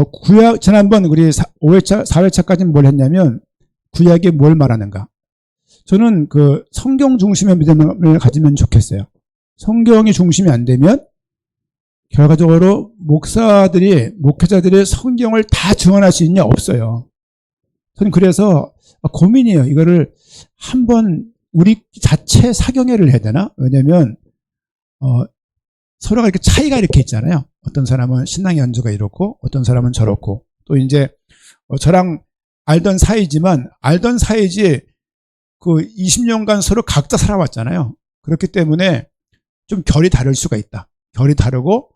구약, 지난번 우리 5회차, 4회차까지는 뭘 했냐면, 구약이 뭘 말하는가. 저는 그 성경 중심의 믿음을 가지면 좋겠어요. 성경이 중심이 안 되면, 결과적으로 목회자들이 성경을 다 증언할 수 있냐? 없어요. 저는 그래서 고민이에요. 이거를 한번 우리 자체 사경회를 해야 되나? 왜냐면, 서로가 이렇게 차이가 이렇게 있잖아요. 어떤 사람은 신앙의 연주가 이렇고, 어떤 사람은 저렇고, 또 이제, 저랑 알던 사이지만, 알던 사이지, 그 20년간 서로 각자 살아왔잖아요. 그렇기 때문에 좀 결이 다를 수가 있다. 결이 다르고,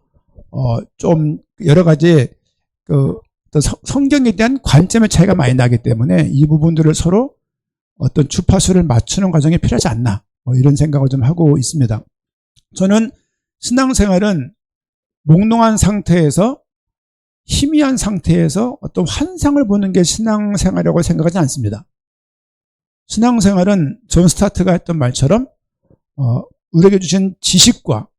좀 여러 가지, 성경에 대한 관점의 차이가 많이 나기 때문에 이 부분들을 서로 어떤 주파수를 맞추는 과정이 필요하지 않나. 이런 생각을 좀 하고 있습니다. 저는 신앙생활은 몽롱한 상태에서 희미한 상태에서 어떤 환상을 보는 게 신앙생활이라고 생각하지 않습니다. 신앙생활은 존 스타트가 했던 말처럼 우리에게 주신 지식과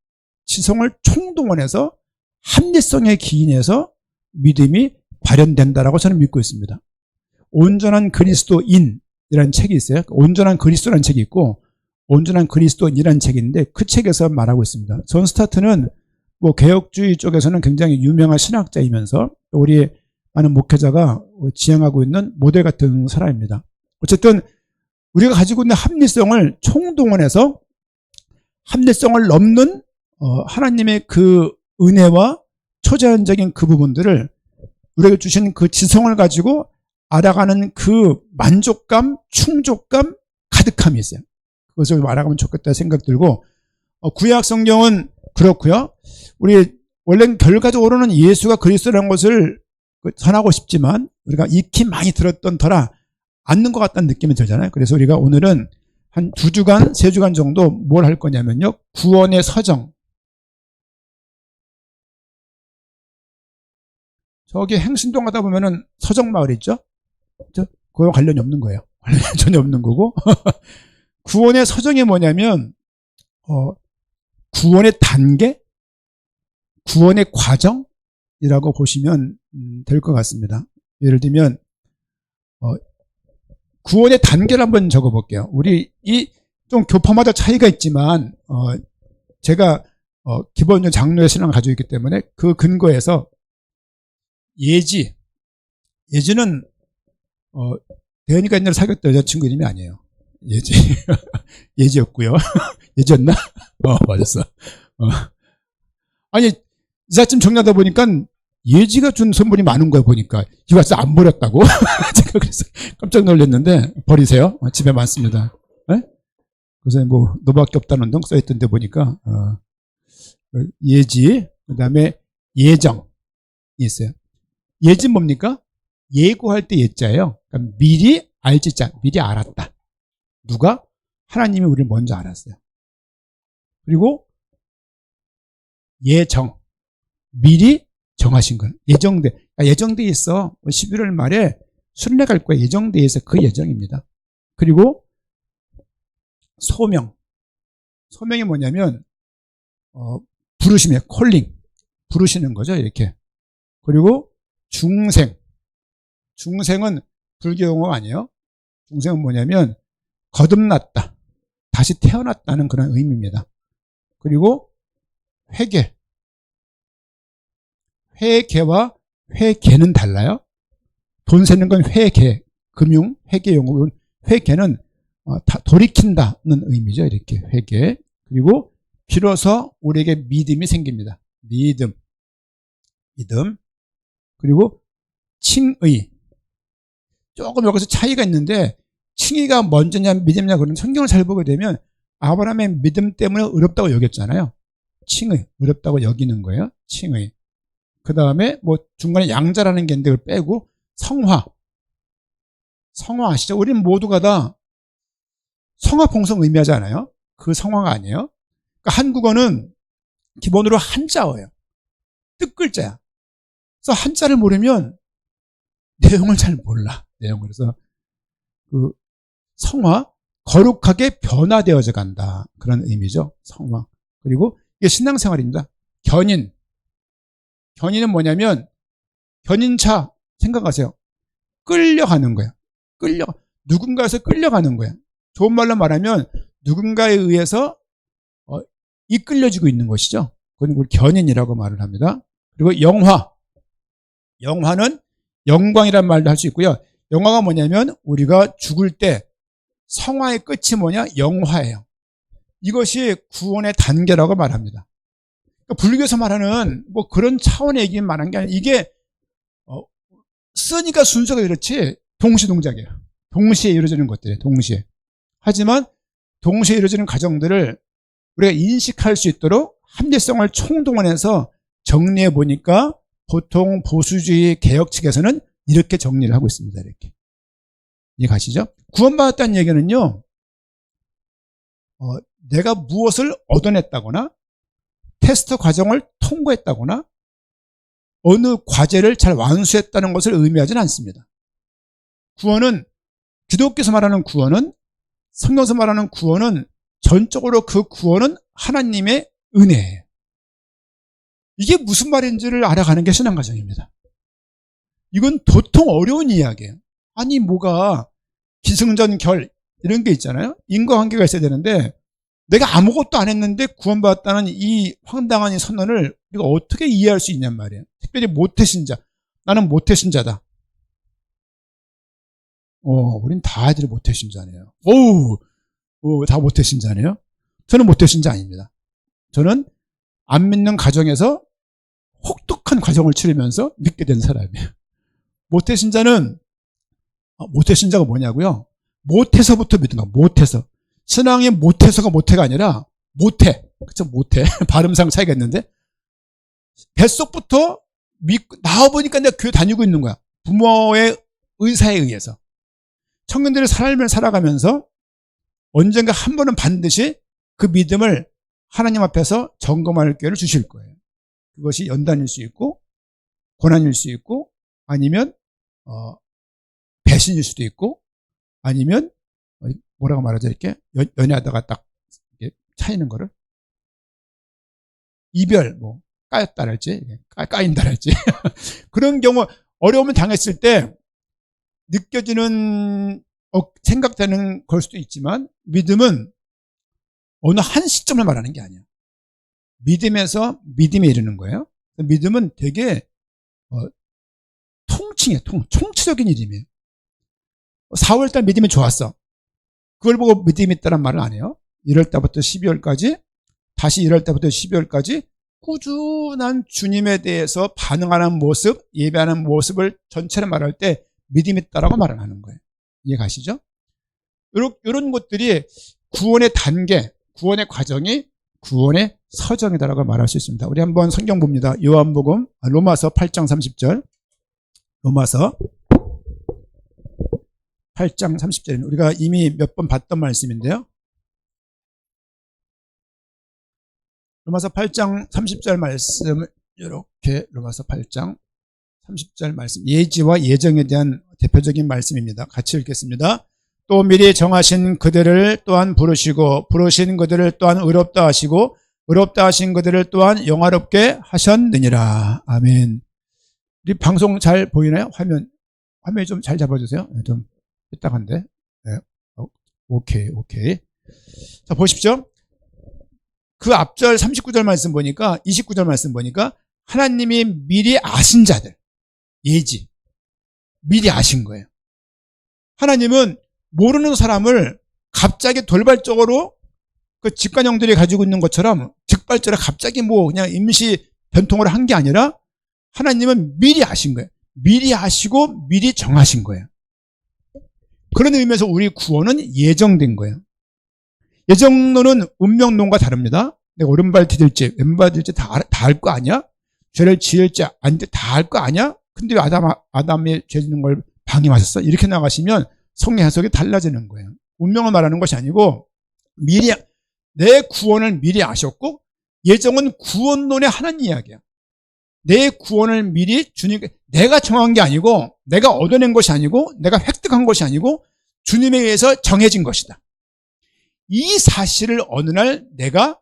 지성을 총동원해서 합리성에 기인해서 믿음이 발현된다라고 저는 믿고 있습니다. 온전한 그리스도인이라는 책이 있어요. 온전한 그리스도라는 책이 있고 온전한 그리스도인이라는 책인데 그 책에서 말하고 있습니다. 존 스타트는 뭐 개혁주의 쪽에서는 굉장히 유명한 신학자이면서 우리 많은 목회자가 지향하고 있는 모델 같은 사람입니다. 어쨌든 우리가 가지고 있는 합리성을 총동원해서 합리성을 넘는 하나님의 그 은혜와 초자연적인 그 부분들을 우리에게 주신 그 지성을 가지고 알아가는 그 만족감, 충족감, 가득함이 있어요. 그것을 알아가면 좋겠다 생각 들고 구약 성경은 그렇고요. 우리 원래는 결과적으로는 예수가 그리스도라는 것을 전하고 싶지만 우리가 익히 많이 들었던 터라 않는 것 같다는 느낌이 들잖아요. 그래서 우리가 오늘은 한 2주간, 3주간 정도 뭘 할 거냐면요. 구원의 서정. 저기 행신동 가다 보면은 서정마을 있죠? 그거와 관련이 없는 거예요. 관련이 전혀 없는 거고. 구원의 서정이 뭐냐면, 구원의 단계? 구원의 과정이라고 보시면 될 것 같습니다. 예를 들면, 구원의 단계를 한번 적어 볼게요. 우리 좀 교파마다 차이가 있지만, 제가, 기본적인 장로의 신앙을 가지고 있기 때문에 그 근거에서 예지는, 대현이가 옛날에 사귀었던 여자친구 이름이 아니에요. 예지였고요. 예지였나? 맞았어. 아니, 이삿짐 정리하다 보니까 예지가 준 선물이 많은 거야, 보니까. 이거 진짜 안 버렸다고? 제가 그래서 깜짝 놀랐는데, 버리세요. 집에 많습니다. 네? 그래서 뭐, 너밖에 없다는 동 써있던데 보니까, 예지, 그 다음에 예정이 있어요. 예지 뭡니까? 예고할 때 예자예요. 그러니까 미리 알지자, 미리 알았다. 누가? 하나님이 우리를 먼저 알았어요. 그리고 예정, 미리 정하신 거예요. 예정돼 있어. 11월 말에 순례 갈 거야. 예정돼 있어. 그 예정입니다. 그리고 소명이 뭐냐면 부르심이에요. 콜링, 부르시는 거죠. 이렇게. 그리고 중생은 불교 용어가 아니에요. 중생은 뭐냐면 거듭났다, 다시 태어났다는 그런 의미입니다. 그리고 회계와 회계는 달라요. 돈 세는 건 회계, 금융, 회계 용어. 회계는 돌이킨다는 의미죠. 이렇게 회계. 그리고 비로소 우리에게 믿음이 생깁니다. 믿음. 그리고 칭의. 조금 여기서 차이가 있는데 칭의가 먼저냐 믿음이냐 그런 성경을 잘 보게 되면 아브라함의 믿음 때문에 어렵다고 여겼잖아요. 칭의, 어렵다고 여기는 거예요. 칭의. 그 다음에 뭐 중간에 양자라는 게 있는데 그걸 빼고 성화 아시죠? 우리는 모두가 다 성화봉송 의미하지 않아요? 그 성화가 아니에요. 그러니까 한국어는 기본으로 한자어예요. 뜻글자야. 그래서 한자를 모르면 내용을 잘 몰라. 그래서 그 성화, 거룩하게 변화되어져 간다. 그런 의미죠. 성화. 그리고 이게 신앙생활입니다. 견인은 뭐냐면 견인차 생각하세요. 끌려가는 거야. 누군가에서 끌려가는 거야. 좋은 말로 말하면 누군가에 의해서 이끌려지고 있는 것이죠. 그건 우리 견인이라고 말을 합니다. 그리고 영화는 영광이란 말도 할 수 있고요. 영화가 뭐냐면 우리가 죽을 때 성화의 끝이 뭐냐? 영화예요. 이것이 구원의 단계라고 말합니다. 그러니까 불교에서 말하는 뭐 그런 차원의 얘기만 말한 게 아니라 이게 쓰니까 순서가 그렇지 동시동작이에요. 동시에 이루어지는 것들이에요. 동시에. 하지만 동시에 이루어지는 과정들을 우리가 인식할 수 있도록 합리성을 총동원해서 정리해 보니까 보통 보수주의 개혁 측에서는 이렇게 정리를 하고 있습니다. 이렇게. 이해가시죠? 구원받았다는 얘기는요, 내가 무엇을 얻어냈다거나 테스트 과정을 통과했다거나 어느 과제를 잘 완수했다는 것을 의미하지는 않습니다. 구원은, 기독교에서 말하는 구원은, 성경에서 말하는 구원은 전적으로 그 구원은 하나님의 은혜예요. 이게 무슨 말인지를 알아가는 게 신앙과정입니다. 이건 도통 어려운 이야기예요. 아니 뭐가 기승전결 이런 게 있잖아요. 인과관계가 있어야 되는데 내가 아무것도 안 했는데 구원받았다는 이 황당한 이 선언을 우리가 어떻게 이해할 수 있냔 말이에요. 특별히 모태신자. 나는 모태신자다. 우린 다 애들이 모태신자네요. 다 모태신자네요. 저는 모태신자 아닙니다. 저는 안 믿는 가정에서 혹독한 과정을 치르면서 믿게 된 사람이에요. 모태신자가 뭐냐고요? 못해서부터 믿는 거야. 못해서. 신앙의 못해서가 모태가 아니라 모태. 그쵸? 모태. 발음상 차이가 있는데 뱃속부터 나와보니까 내가 교회 다니고 있는 거야. 부모의 의사에 의해서. 청년들의 삶을 살아가면서 언젠가 한 번은 반드시 그 믿음을 하나님 앞에서 점검할 기회를 주실 거예요. 그것이 연단일 수 있고 고난일 수 있고 아니면 배신일 수도 있고 아니면 뭐라고 말하죠? 이렇게 연애하다가 딱 이렇게 차이는 거를 이별 까였다랄지 까인다랄지 그런 경우 어려움을 당했을 때 느껴지는 생각되는 걸 수도 있지만 믿음은 어느 한 시점을 말하는 게 아니에요. 믿음에서 믿음에 이르는 거예요. 믿음은 되게 총체적인 이름이에요. 4월달 믿음이 좋았어. 그걸 보고 믿음이 있다는 말을 안 해요. 1월달부터 12월까지 다시 1월달부터 12월까지 꾸준한 주님에 대해서 반응하는 모습, 예배하는 모습을 전체를 말할 때 믿음이 있다라고 말을 하는 거예요. 이해가시죠? 이런 것들이 구원의 단계, 구원의 과정이 구원의 서정이다라고 말할 수 있습니다. 우리 한번 성경 봅니다. 요한복음 로마서 8장 30절. 로마서 8장 30절은 우리가 이미 몇 번 봤던 말씀인데요. 로마서 8장 30절 말씀을 이렇게 로마서 8장 30절 말씀, 예지와 예정에 대한 대표적인 말씀입니다. 같이 읽겠습니다. 또 미리 정하신 그들을 또한 부르시고 부르신 그들을 또한 의롭다 하시고 의롭다 하신 그들을 또한 영화롭게 하셨느니라. 아멘. 우리 방송 잘 보이나요? 화면이 좀 잘 잡아주세요. 좀 삐딱한데. 네. 오케이. 자, 보십시오. 그 앞절 39절 말씀 보니까 29절 말씀 보니까 하나님이 미리 아신 자들, 예지, 미리 아신 거예요. 하나님은 모르는 사람을 갑자기 돌발적으로 그 직관형들이 가지고 있는 것처럼 즉발적으로 갑자기 그냥 임시 변통을 한 게 아니라 하나님은 미리 아신 거예요. 미리 아시고 미리 정하신 거예요. 그런 의미에서 우리 구원은 예정된 거예요. 예정론은 운명론과 다릅니다. 내가 오른발 디딜지 왼발 디딜지 다 알 거 아니야? 죄를 지을지 안 다 알 거 아니야? 근데 왜 아담이 죄 짓는 걸 방임하셨어? 이렇게 나가시면 성경 해석이 달라지는 거예요. 운명을 말하는 것이 아니고 내 구원을 미리 아셨고 예정은 구원론의 하나님 이야기야. 내 구원을 미리 주님께 내가 정한 게 아니고 내가 얻어낸 것이 아니고 내가 획득한 것이 아니고 주님에 의해서 정해진 것이다. 이 사실을 어느 날 내가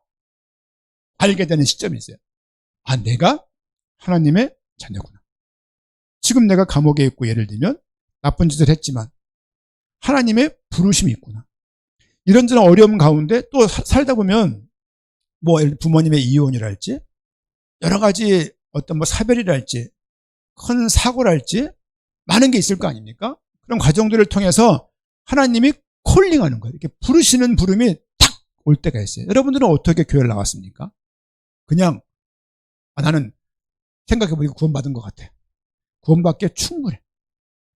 알게 되는 시점이 있어요. 내가 하나님의 자녀구나. 지금 내가 감옥에 있고 예를 들면 나쁜 짓을 했지만 하나님의 부르심이 있구나. 이런저런 어려움 가운데 또 살다 보면 뭐 부모님의 이혼이랄지 여러 가지 어떤 뭐 사별이랄지 큰 사고랄지 많은 게 있을 거 아닙니까? 그런 과정들을 통해서 하나님이 콜링하는 거예요. 이렇게 부르시는 부름이 탁 올 때가 있어요. 여러분들은 어떻게 교회를 나왔습니까? 그냥 나는 생각해보니까 구원받은 것 같아. 구원받기에 충분해.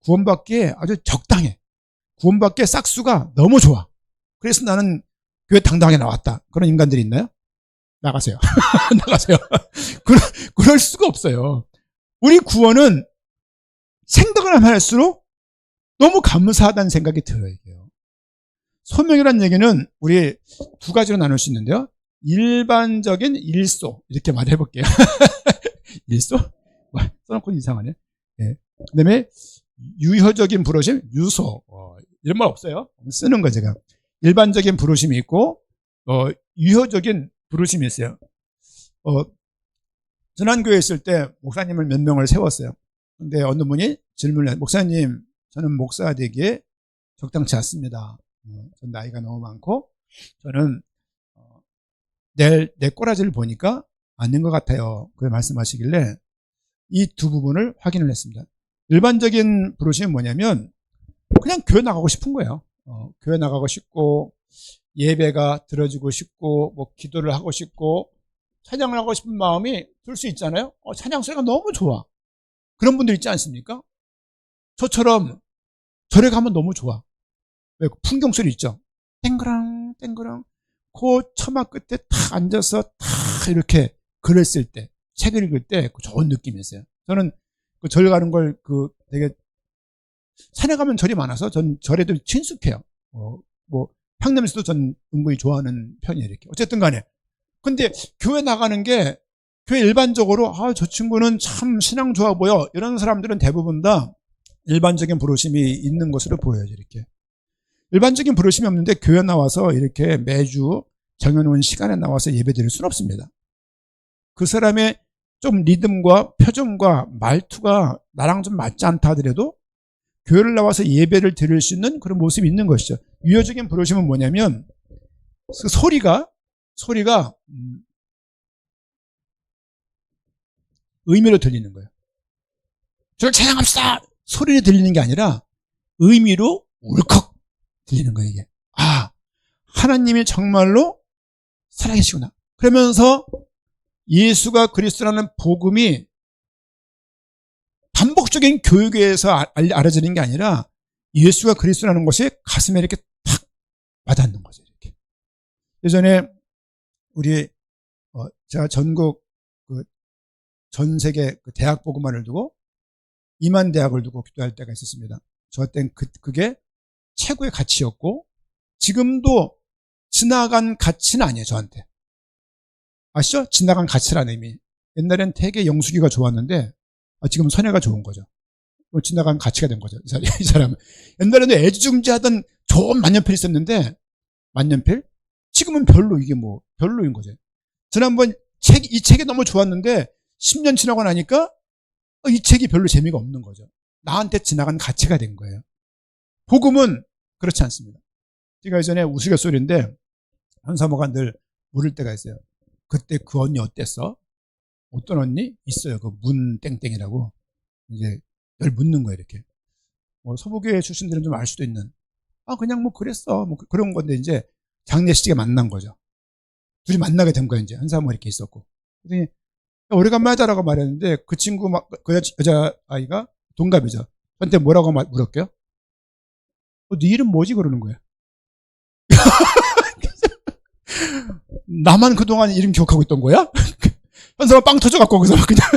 구원받기에 아주 적당해. 구원받기에 싹수가 너무 좋아. 그래서 나는 교회 당당하게 나왔다. 그런 인간들이 있나요? 나가세요. 나가세요. 그럴 수가 없어요. 우리 구원은 생각을 하면 할수록 너무 감사하다는 생각이 들어요. 이게요. 소명이라는 얘기는 우리 두 가지로 나눌 수 있는데요. 일반적인 일소 이렇게 말해볼게요. 일소? 써놓고 이상하네. 네. 그 다음에 유효적인 부르심, 유소. 이런 말 없어요. 쓰는 거 제가. 일반적인 부르심이 있고 유효적인 부르심이 있어요. 지난교회에 있을 때 목사님을 몇 명을 세웠어요. 근데 어느 분이 질문을 해요. 목사님, 저는 목사가 되기에 적당치 않습니다. 전 나이가 너무 많고 저는 내 꼬라지를 보니까 맞는 것 같아요. 그렇게 말씀하시길래 이 두 부분을 확인을 했습니다. 일반적인 부르심은 뭐냐면 그냥 교회 나가고 싶은 거예요. 교회 나가고 싶고 예배가 들어지고 싶고 뭐 기도를 하고 싶고 찬양을 하고 싶은 마음이 들 수 있잖아요. 찬양 소리가 너무 좋아. 그런 분들 있지 않습니까? 저처럼 절에 가면 너무 좋아. 왜? 풍경 소리 있죠. 땡그랑 땡그랑 그 처마 끝에 탁 앉아서 탁 이렇게 글을 쓸 때, 책을 읽을 때 좋은 느낌이 있어요. 저는 그 절 가는 걸 되게 산에 가면 절이 많아서 전 절에도 친숙해요. 뭐 향냄새도 전 은근히 좋아하는 편이에요. 이렇게 어쨌든 간에 근데 교회 나가는 게 교회 일반적으로 저 친구는 참 신앙 좋아 보여 이런 사람들은 대부분 다 일반적인 부르심이 있는 것으로 보여요. 이렇게 일반적인 부르심이 없는데 교회 나와서 이렇게 매주 정해놓은 시간에 나와서 예배 드릴 수는 없습니다. 그 사람의 좀 리듬과 표정과 말투가 나랑 좀 맞지 않다 하더라도 교회를 나와서 예배를 드릴 수 있는 그런 모습이 있는 것이죠. 유효적인 부르심은 뭐냐면 그 소리가 의미로 들리는 거예요. 저를 찬양합시다 소리로 들리는 게 아니라 의미로 울컥 들리는 거예요. 이게 하나님이 정말로 살아계시구나. 그러면서 예수가 그리스도라는 복음이 반복적인 교육에서 알아지는 게 아니라 예수가 그리스도라는 것이 가슴에 이렇게 탁 와닿는 거죠. 이렇게. 예전에 우리 제가 전국 전 세계 대학 복음화를 두고 2만 대학을 두고 기도할 때가 있었습니다. 저 때는 그게 최고의 가치였고 지금도 지나간 가치는 아니에요. 저한테. 아시죠? 지나간 가치라는 의미. 옛날엔 되게 영숙이가 좋았는데 지금 선혜가 좋은 거죠. 지나간 가치가 된 거죠. 이 사람은. 옛날에는 애지중지하던 좋은 만년필이 있었는데 만년필? 지금은 별로 이게 별로인 거죠. 지난번 이 책이 너무 좋았는데 10년 지나고 나니까 이 책이 별로 재미가 없는 거죠. 나한테 지나간 가치가 된 거예요. 복음은 그렇지 않습니다. 제가 예전에 우스갯소리인데 한 사모가 늘 물을 때가 있어요. 그때 그 언니 어땠어? 어떤 언니? 있어요. 그 문땡땡이라고. 이제 늘 묻는 거예요, 이렇게. 서부교회 출신들은 좀 알 수도 있는. 그냥 그랬어. 그런 건데 이제 장례식에 만난 거죠. 둘이 만나게 된 거예요, 이제. 한 사모가 이렇게 있었고. 그랬더니 오래간만이다라고 말했는데 그 친구, 그 여자아이가 동갑이죠. 저한테 뭐라고 물었게요? 네 이름 뭐지? 그러는 거예요. 나만 그동안 이름 기억하고 있던 거야? 현사가 빵 터져갖고 거기서 그냥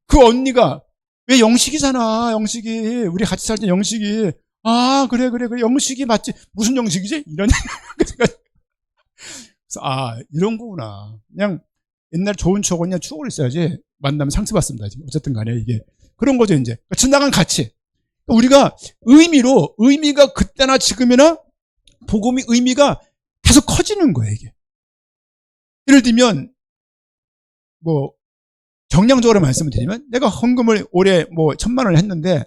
그 언니가 왜 영식이잖아. 영식이 우리 같이 살 때 영식이 그래 영식이 맞지. 무슨 영식이지? 이런 그래서 이런 거구나. 그냥 옛날 좋은 추억은 그냥 추억을 있어야지 만나면 상처받습니다. 어쨌든 간에 이게 그런 거죠. 이제 지나간 가치. 우리가 의미가 그때나 지금이나 복음의 의미가 계속 커지는 거예요. 이게 예를 들면 정량적으로 말씀을 드리면 내가 헌금을 올해 뭐 1,000만 원을 했는데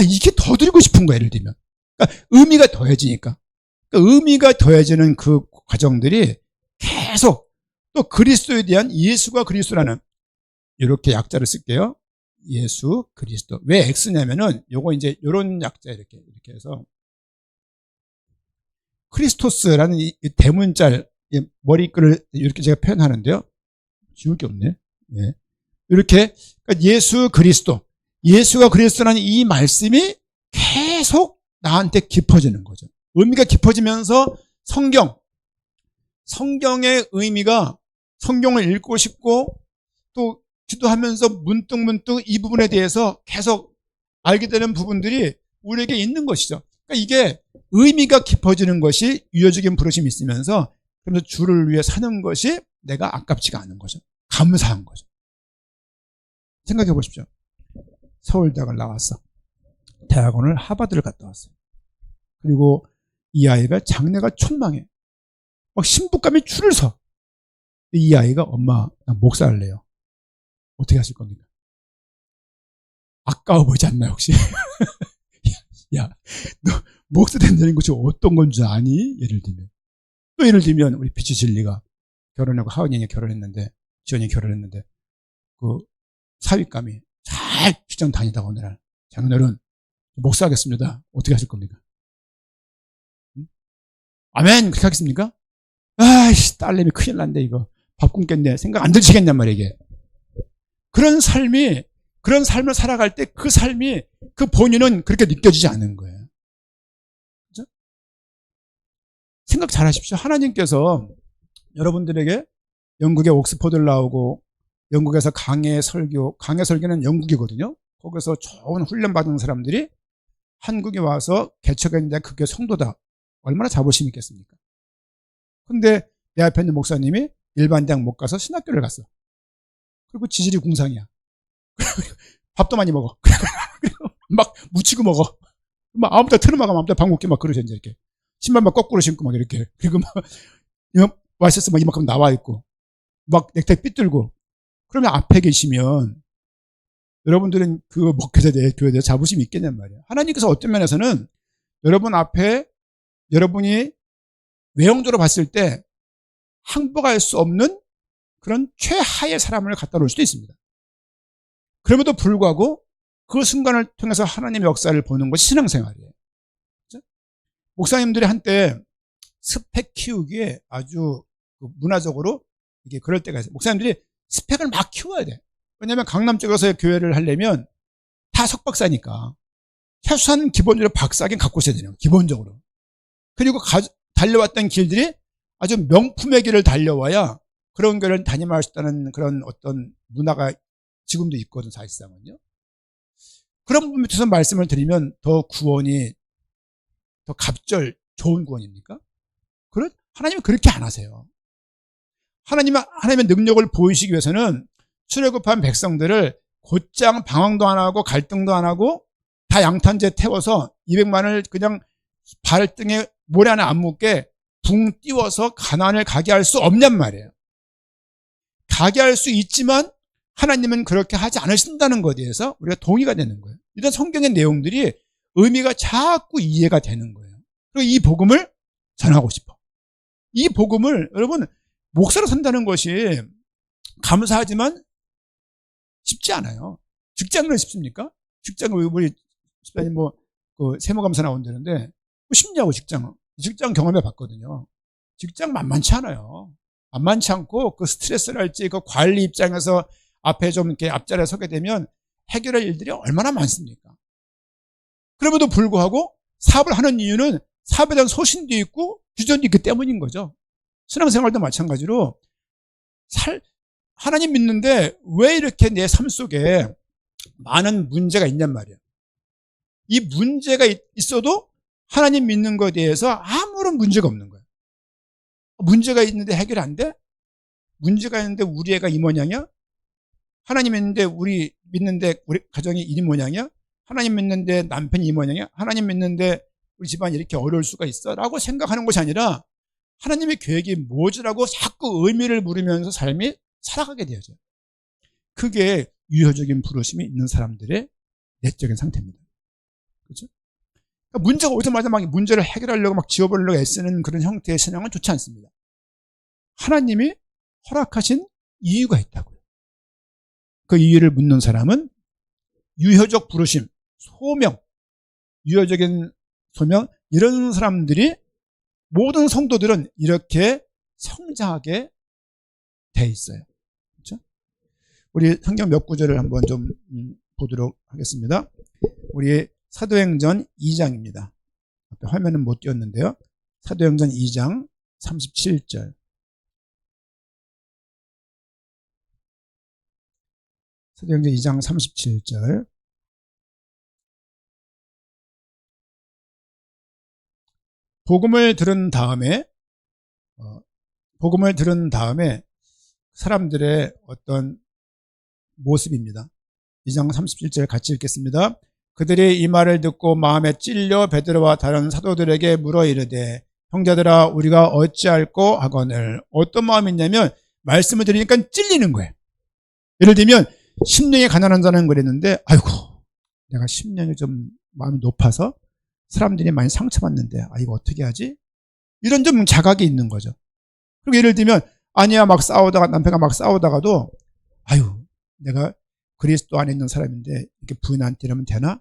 이게 더 드리고 싶은 거야. 예를 들면 그러니까 의미가 더해지니까 그러니까 의미가 더해지는 그 과정들이 계속 또 그리스도에 대한 예수가 그리스도라는 이렇게 약자를 쓸게요. 예수 그리스도. 왜 X냐면은 요거 이제 요런 약자 이렇게 해서 크리스토스라는 이 대문자 머리글을 이렇게 제가 표현하는데요. 지울 게 없네. 네. 이렇게 그러니까 예수 그리스도. 예수가 그리스도라는 이 말씀이 계속 나한테 깊어지는 거죠. 의미가 깊어지면서 성경의 의미가 성경을 읽고 싶고 또 기도하면서 문득문득 이 부분에 대해서 계속 알게 되는 부분들이 우리에게 있는 것이죠. 그러니까 이게 의미가 깊어지는 것이 유효적인 부르심이 있으면서 그러면서 주를 위해 사는 것이 내가 아깝지가 않은 거죠. 감사한 거죠. 생각해 보십시오. 서울대학을 나왔어. 대학원을 하버드를 갔다 왔어요. 그리고 이 아이가 장래가 촉망해. 막 신부감이 줄을 서. 이 아이가 엄마 나 목사 할래요. 어떻게 하실 겁니까? 아까워 보이지 않나요 혹시? 야, 너 목사 된다는 것이 어떤 건 줄 아니? 예를 들면 우리 비치 진리가 결혼하고 하은이가 결혼했는데 지연이 결혼했는데 그 사윗감이 잘 직장 다니다가 어느 날 장인어른 목사 하겠습니다. 어떻게 하실 겁니까? 응? 아멘 그렇게 하겠습니까? 아이씨 딸내미 큰일 난데 이거 밥 굶겠네 생각 안 드시겠냔 말이야 이게. 그런 삶을 살아갈 때 그 삶이 그 본인은 그렇게 느껴지지 않는 거예요. 그렇죠? 생각 잘 하십시오. 하나님께서 여러분들에게 영국에 옥스퍼드를 나오고 영국에서 강해 설교는 영국이거든요. 거기서 좋은 훈련 받은 사람들이 한국에 와서 개척했는데 그게 성도다. 얼마나 자부심이 있겠습니까? 근데 내 앞에 있는 목사님이 일반 대학 못 가서 신학교를 갔어. 그리고 지질이 궁상이야. 밥도 많이 먹어. 막 묻히고 먹어. 막 아무 데나 틀어막으면 아무 데나 방 먹게 막 그러죠. 이제 이렇게. 신발 막 거꾸로 신고 막 이렇게. 그리고 막, 와이셔츠 막 이만큼 나와 있고. 막 넥타이 삐뚤고. 그러면 앞에 계시면 여러분들은 그 목회자에 대해 교회에 대해 자부심이 있겠냔 말이에요. 하나님께서 어떤 면에서는 여러분 앞에 여러분이 외형적으로 봤을 때 항복할 수 없는 그런 최하의 사람을 갖다 놓을 수도 있습니다. 그럼에도 불구하고 그 순간을 통해서 하나님의 역사를 보는 것이 신앙생활이에요. 그렇죠? 목사님들이 한때 스펙 키우기에 아주 문화적으로 이게 그럴 때가 있어요. 목사님들이 스펙을 막 키워야 돼. 왜냐하면 강남 쪽에서 교회를 하려면 다 석박사니까 최소한 기본적으로 박사긴 갖고 있어야 되는 거예요. 기본적으로. 그리고 달려왔던 길들이 아주 명품의 길을 달려와야 그런 교회를 다니면할 수 있다는 그런 어떤 문화가 지금도 있거든 사실상은요. 그런 부분에서 말씀을 드리면 더 구원이 더 좋은 구원입니까? 하나님은 그렇게 안 하세요. 하나님의 능력을 보이시기 위해서는 출애굽한 백성들을 곧장 방황도 안 하고 갈등도 안 하고 다 양탄재 태워서 200만을 그냥 발등에 모래 하나 안 묻게 붕 띄워서 가나안을 가게 할 수 없냔 말이에요. 가게 할 수 있지만 하나님은 그렇게 하지 않으신다는 것에 대해서 우리가 동의가 되는 거예요. 이런 성경의 내용들이 의미가 자꾸 이해가 되는 거예요. 그리고 이 복음을 전하고 싶어. 이 복음을 여러분 목사로 산다는 것이 감사하지만 쉽지 않아요. 직장은 쉽습니까? 직장은 우리 집사님 세무감사 나온다는데 쉽냐고 직장 경험해 봤거든요. 직장 만만치 않아요. 만만치 않고 그 스트레스랄지 그 관리 입장에서 앞에 좀 이렇게 앞자리에 서게 되면 해결할 일들이 얼마나 많습니까? 그럼에도 불구하고 사업을 하는 이유는 사업에 대한 소신도 있고 규전도 있기 때문인 거죠. 신앙생활도 마찬가지로 하나님 믿는데 왜 이렇게 내 삶 속에 많은 문제가 있냔 말이에요. 이 문제가 있어도 하나님 믿는 것에 대해서 아무런 문제가 없는 거예요. 문제가 있는데 해결 안 돼? 문제가 있는데 우리 애가 이 모양이야? 하나님 믿는데 우리 가정이 이 모양이야? 하나님 믿는데 남편이 이 모양이야? 하나님 믿는데 우리 집안이 이렇게 어려울 수가 있어? 라고 생각하는 것이 아니라 하나님의 계획이 뭐지라고 자꾸 의미를 물으면서 삶이 살아가게 되어져요. 그게 유효적인 부르심이 있는 사람들의 내적인 상태입니다. 그렇죠? 그러니까 문제가 오자마자 막 문제를 해결하려고 막 지워버리려고 애쓰는 그런 형태의 신앙은 좋지 않습니다. 하나님이 허락하신 이유가 있다고요. 그 이유를 묻는 사람은 유효적 부르심, 소명, 유효적인 소명, 이런 사람들이 모든 성도들은 이렇게 성장하게 돼 있어요. 그렇죠? 우리 성경 몇 구절을 한번 좀 보도록 하겠습니다. 우리 사도행전 2장입니다. 앞에 화면은 못 띄웠는데요. 사도행전 2장 37절. 사도행전 2장 37절. 복음을 들은 다음에 사람들의 어떤 모습입니다. 2장 37절 같이 읽겠습니다. 그들이 이 말을 듣고 마음에 찔려 베드로와 다른 사도들에게 물어 이르되 형제들아 우리가 어찌할꼬 하거늘. 어떤 마음이 있냐면 말씀을 들으니까 찔리는 거예요. 예를 들면 심령이 가난한 자는 그랬는데 아이고 내가 심령이 좀 마음이 높아서 사람들이 많이 상처받는데 이거 어떻게 하지? 이런 좀 자각이 있는 거죠. 그리고 예를 들면 아니야 막 싸우다가 남편과 막 싸우다가도 내가 그리스도 안에 있는 사람인데 이렇게 부인한테 이러면 되나?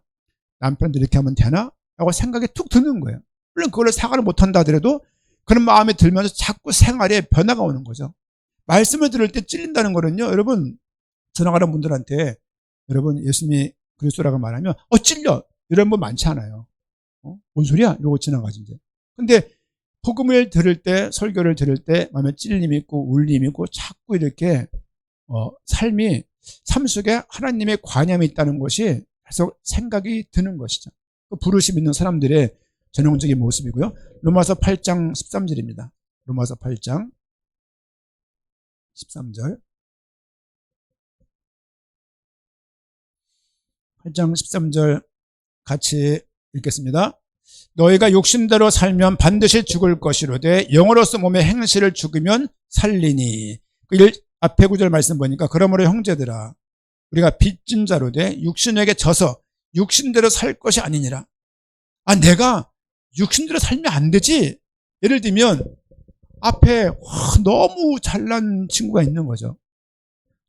남편도 이렇게 하면 되나? 라고 생각이 툭 드는 거예요. 물론 그걸 사과를 못한다 하더라도 그런 마음이 들면서 자꾸 생활에 변화가 오는 거죠. 말씀을 들을 때 찔린다는 거는요, 여러분 전화가는 분들한테 여러분 예수님이 그리스도라고 말하면 찔려 이런 분 많지 않아요. 뭔 소리야? 이러고 지나가지 이제. 근데 복음을 들을 때, 설교를 들을 때 마음에 찔림이 있고 울림이 있고 자꾸 이렇게 삶이 삶 속에 하나님의 관념이 있다는 것이 계속 생각이 드는 것이죠. 그 부르심 있는 사람들의 전형적인 모습이고요. 로마서 8장 13절입니다. 로마서 8장 13절. 8장 13절 같이 읽겠습니다. 너희가 욕심대로 살면 반드시 죽을 것이로되 영으로서 몸의 행실을 죽이면 살리니. 앞에 구절 말씀 보니까 그러므로 형제들아 우리가 빚진 자로 돼 육신에게 져서 육신대로 살 것이 아니니라. 내가 육신대로 살면 안 되지. 예를 들면 앞에 너무 잘난 친구가 있는 거죠.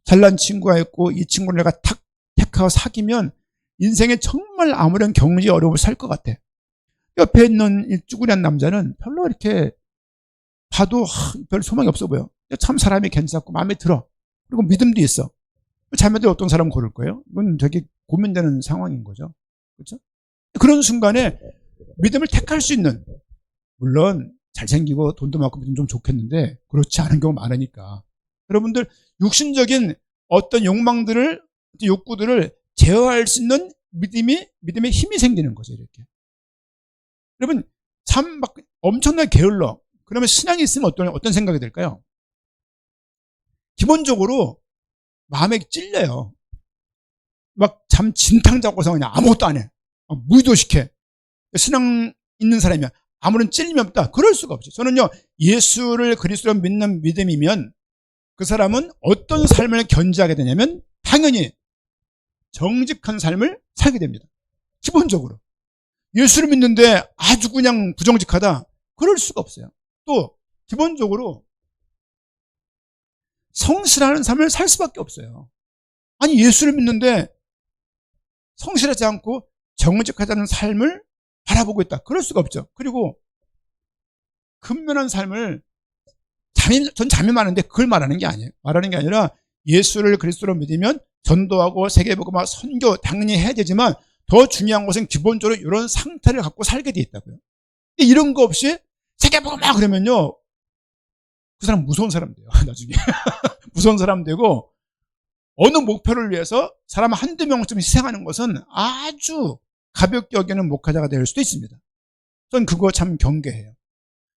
잘난 친구가 있고 이 친구를 내가 택하고 사귀면 인생에 정말 아무런 경제 어려움을 살 것 같아. 옆에 있는 이 쭈구리한 남자는 별로 이렇게 봐도 별 소망이 없어 보여. 참 사람이 괜찮고 마음에 들어. 그리고 믿음도 있어. 자매들 어떤 사람 고를 거예요? 이건 되게 고민되는 상황인 거죠. 그렇죠? 그런 순간에 믿음을 택할 수 있는, 물론 잘생기고 돈도 많고 믿음 좀 좋겠는데 그렇지 않은 경우 많으니까 여러분들 육신적인 어떤 욕망들을, 욕구들을 제어할 수 있는 믿음의 힘이 생기는 거죠. 이렇게. 여러분 참 막 엄청나게 게을러. 그러면 신앙이 있으면 어떤 생각이 들까요? 기본적으로 마음에 찔려요. 막 잠 진탕 자고서 그냥 아무것도 안 해. 무의도식해. 신앙 있는 사람이면 아무런 찔림이 없다. 그럴 수가 없죠. 저는요, 예수를 그리스도로 믿는 믿음이면 그 사람은 어떤 삶을 견지하게 되냐면 당연히 정직한 삶을 살게 됩니다. 기본적으로. 예수를 믿는데 아주 그냥 부정직하다. 그럴 수가 없어요. 또 기본적으로 성실하는 삶을 살 수밖에 없어요. 예수를 믿는데 성실하지 않고 정직하다는 삶을 바라보고 있다. 그럴 수가 없죠. 그리고 근면한 삶을 전 잠이 많은데 그걸 말하는 게 아니에요. 말하는 게 아니라 예수를 그리스도로 믿으면 전도하고 세계복음화 선교 당연히 해야 되지만 더 중요한 것은 기본적으로 이런 상태를 갖고 살게 돼 있다고요. 이런 거 없이 세계복음화 그러면요, 그 사람 무서운 사람 돼요. 나중에 무서운 사람 되고 어느 목표를 위해서 사람 한두 명쯤 희생하는 것은 아주 가볍게 여기는 목회자가 될 수도 있습니다. 저는 그거 참 경계해요.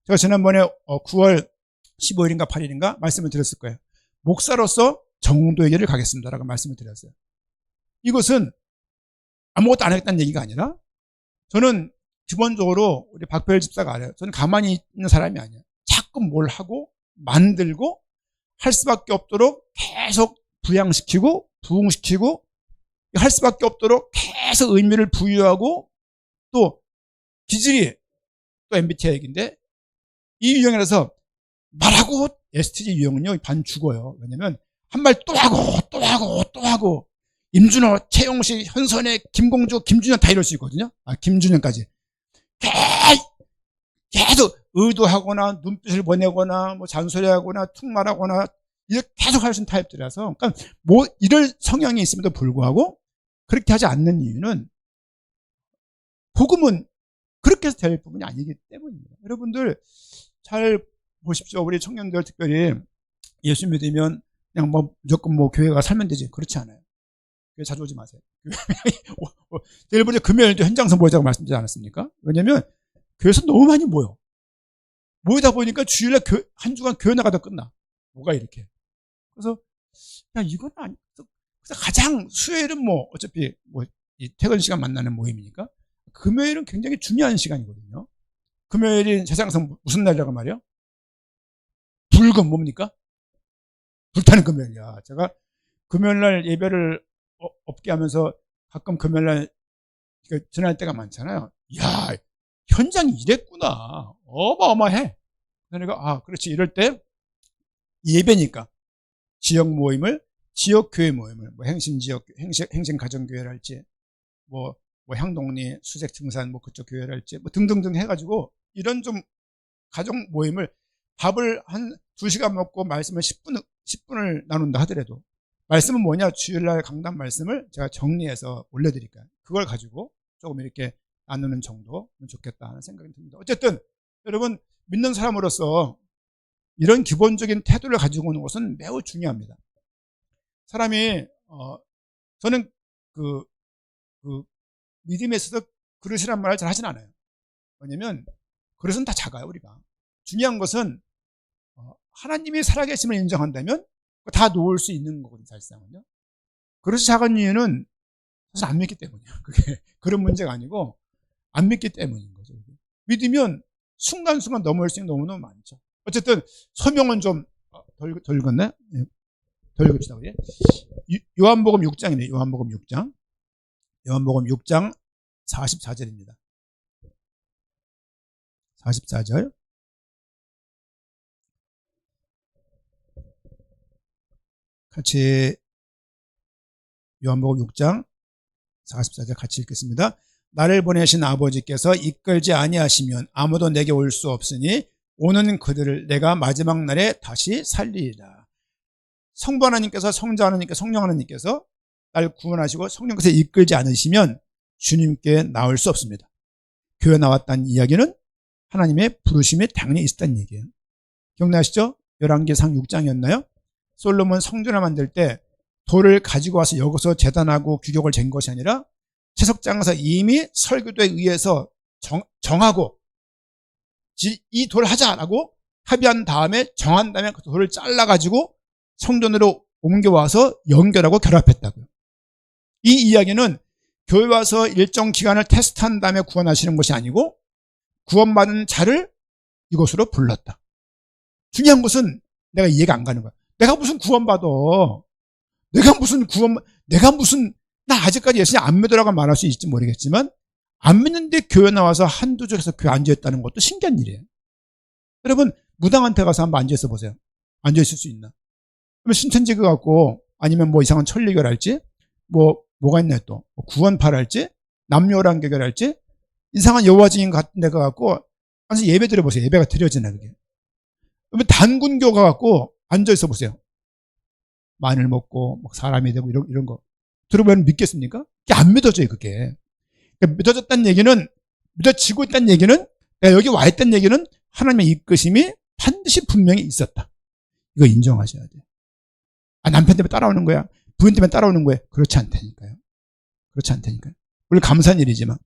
제가 지난번에 9월 15일인가 8일인가 말씀을 드렸을 거예요. 목사로서 정도의 길을 가겠습니다라고 말씀을 드렸어요. 이것은 아무것도 안 하겠다는 얘기가 아니라 저는 기본적으로 우리 박별 집사가 알아요. 저는 가만히 있는 사람이 아니에요. 자꾸 뭘 하고 만들고 할 수밖에 없도록 계속 부양시키고 부흥시키고 할 수밖에 없도록 계속 의미를 부여하고 또 기질이 또 MBTI 얘기인데 이 유형이라서 말하고 STG 유형은요 반 죽어요. 왜냐면 한 말 또 하고 또 하고 또 하고 임준호, 최용식, 현선혜, 김공주, 김준현 다 이럴 수 있거든요. 김준현까지 계속 의도하거나 눈빛을 보내거나 뭐 잔소리하거나 툭 말하거나 이렇게 계속 할 수 있는 타입들이라서 그러니까 뭐 이럴 성향이 있음에도 불구하고 그렇게 하지 않는 이유는 복음은 그렇게 해서 될 부분이 아니기 때문입니다. 여러분들 잘 보십시오. 우리 청년들 특별히 예수 믿으면 그냥 뭐 무조건 뭐 교회가 살면 되지. 그렇지 않아요. 교회 자주 오지 마세요. 내일 먼저 금요일도 현장선 모이자고 말씀드리지 않았습니까? 왜냐면 교회에서 너무 많이 모이다 보니까 주일날 한 주간 교회 나가다 끝나. 뭐가 이렇게. 그래서 야 이건 아니. 그래서 가장 수요일은 뭐 어차피 뭐 이 퇴근 시간 만나는 모임이니까 금요일은 굉장히 중요한 시간이거든요. 금요일이 세상에서 무슨 날이라고 말이요? 불금 뭡니까? 불타는 금요일이야. 제가 금요일날 예배를 없게 하면서 가끔 금요일날 지날 때가 많잖아요. 이야 현장이 이랬구나. 어마어마해. 그러니까 그렇지. 이럴 때 예배니까 지역 모임을 지역교회 모임을 뭐 행신지역 행신가정교회랄지 뭐 향동리 수색증산 뭐 그쪽 교회랄지 뭐 등등등 해가지고 이런 좀 가정 모임을 밥을 한 2시간 먹고 말씀을 10분을 나눈다 하더라도 말씀은 뭐냐 주일날 강단 말씀을 제가 정리해서 올려드릴까요? 그걸 가지고 조금 이렇게 나누는 정도면 좋겠다 하는 생각이 듭니다. 어쨌든 여러분 믿는 사람으로서 이런 기본적인 태도를 가지고 오는 것은 매우 중요합니다. 사람이 저는 그 믿음에 있어서 그릇이란 말을 잘 하진 않아요. 왜냐면 그릇은 다 작아요. 우리가 중요한 것은 하나님이 살아계심을 인정한다면 다 놓을 수 있는 거거든요. 사실상은요. 그릇이 작은 이유는 사실 안 믿기 때문이에요. 그게 그런 문제가 아니고 안 믿기 때문인 거죠. 믿으면 순간순간 넘어올 수 있는 게 너무너무 많죠. 어쨌든 서명은 좀 덜 읽었네. 더 읽읍시다. 우리. 요한복음 6장이네. 요한복음 6장. 요한복음 6장 44절입니다. 44절. 같이 요한복음 6장 44절 같이 읽겠습니다. 나를 보내신 아버지께서 이끌지 아니하시면 아무도 내게 올 수 없으니 오는 그들을 내가 마지막 날에 다시 살리리라. 성부 하나님께서 성자 하나님께서 성령 하나님께서 날 구원하시고 성령께서 이끌지 않으시면 주님께 나올 수 없습니다. 교회 나왔다는 이야기는 하나님의 부르심이 당연히 있었다는 얘기예요. 기억나시죠? 열왕기상 6장이었나요? 솔로몬 성전을 만들 때 돌을 가지고 와서 여기서 제단하고 규격을 잰 것이 아니라 채석장에서 이미 설교도에 의해서 정하고 이 돌 하자라고 합의한 다음에 정한 다음에 그 돌을 잘라가지고 성전으로 옮겨와서 연결하고 결합했다고요. 이 이야기는 교회 와서 일정 기간을 테스트한 다음에 구원하시는 것이 아니고 구원받은 자를 이곳으로 불렀다. 중요한 것은 내가 이해가 안 가는 거야. 내가 무슨 구원받아. 내가 무슨 나 아직까지 예수님 안 믿으라고 말할 수 있을지 모르겠지만 안 믿는데 교회 나와서 한두 줄에서 교회 앉아있다는 것도 신기한 일이에요. 여러분 무당한테 가서 한번 앉아있어 보세요. 앉아있을 수 있나? 그러면 신천지 갖고 아니면 뭐 이상한 천리교랄지 뭐가 있나요 또 구원파랄지 남녀란 교결할지 이상한 여호와 증인 같은 데가 갖고 앉아서 예배 드려보세요. 예배가 드려지나 그게. 그러면 단군교가 갖고 앉아있어 보세요. 마늘 먹고 사람이 되고 이런 거 들어보면 믿겠습니까? 그게 안 믿어져요. 그게. 그러니까 믿어졌다는 얘기는 믿어지고 있다는 얘기는 내가 여기 와 있다는 얘기는 하나님의 이끄심이 반드시 분명히 있었다. 이거 인정하셔야 돼요. 남편 때문에 따라오는 거야. 부인 때문에 따라오는 거야. 그렇지 않다니까요. 물론 감사한 일이지만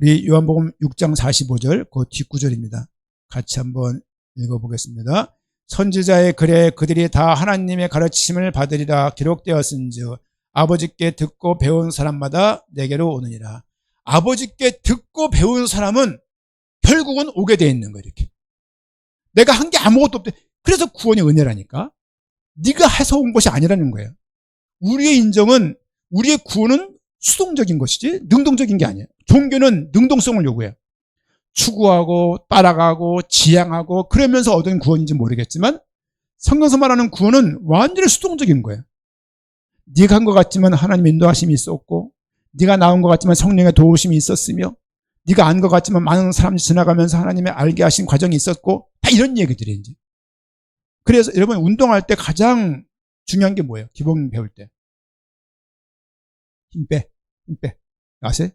우리 요한복음 6장 45절 그 뒷구절입니다. 같이 한번 읽어보겠습니다. 선지자의 글에 그들이 다 하나님의 가르치심을 받으리라 기록되었은즉 아버지께 듣고 배운 사람마다 내게로 오느니라. 아버지께 듣고 배운 사람은 결국은 오게 돼 있는 거예요. 이렇게 내가 한 게 아무것도 없대. 그래서 구원이 은혜라니까. 네가 해서 온 것이 아니라는 거예요. 우리의 인정은, 우리의 구원은 수동적인 것이지 능동적인 게 아니에요. 종교는 능동성을 요구해요. 추구하고 따라가고 지향하고 그러면서 얻은 구원인지 모르겠지만 성경에서 말하는 구원은 완전히 수동적인 거예요. 네가 한 것 같지만 하나님의 인도하심이 있었고, 네가 나온 것 같지만 성령의 도우심이 있었으며, 네가 안 것 같지만 많은 사람이 지나가면서 하나님의 알게 하신 과정이 있었고, 다 이런 얘기들이 이제. 그래서 여러분 운동할 때 가장 중요한 게 뭐예요? 기본 배울 때 힘 빼, 힘 빼. 아세요?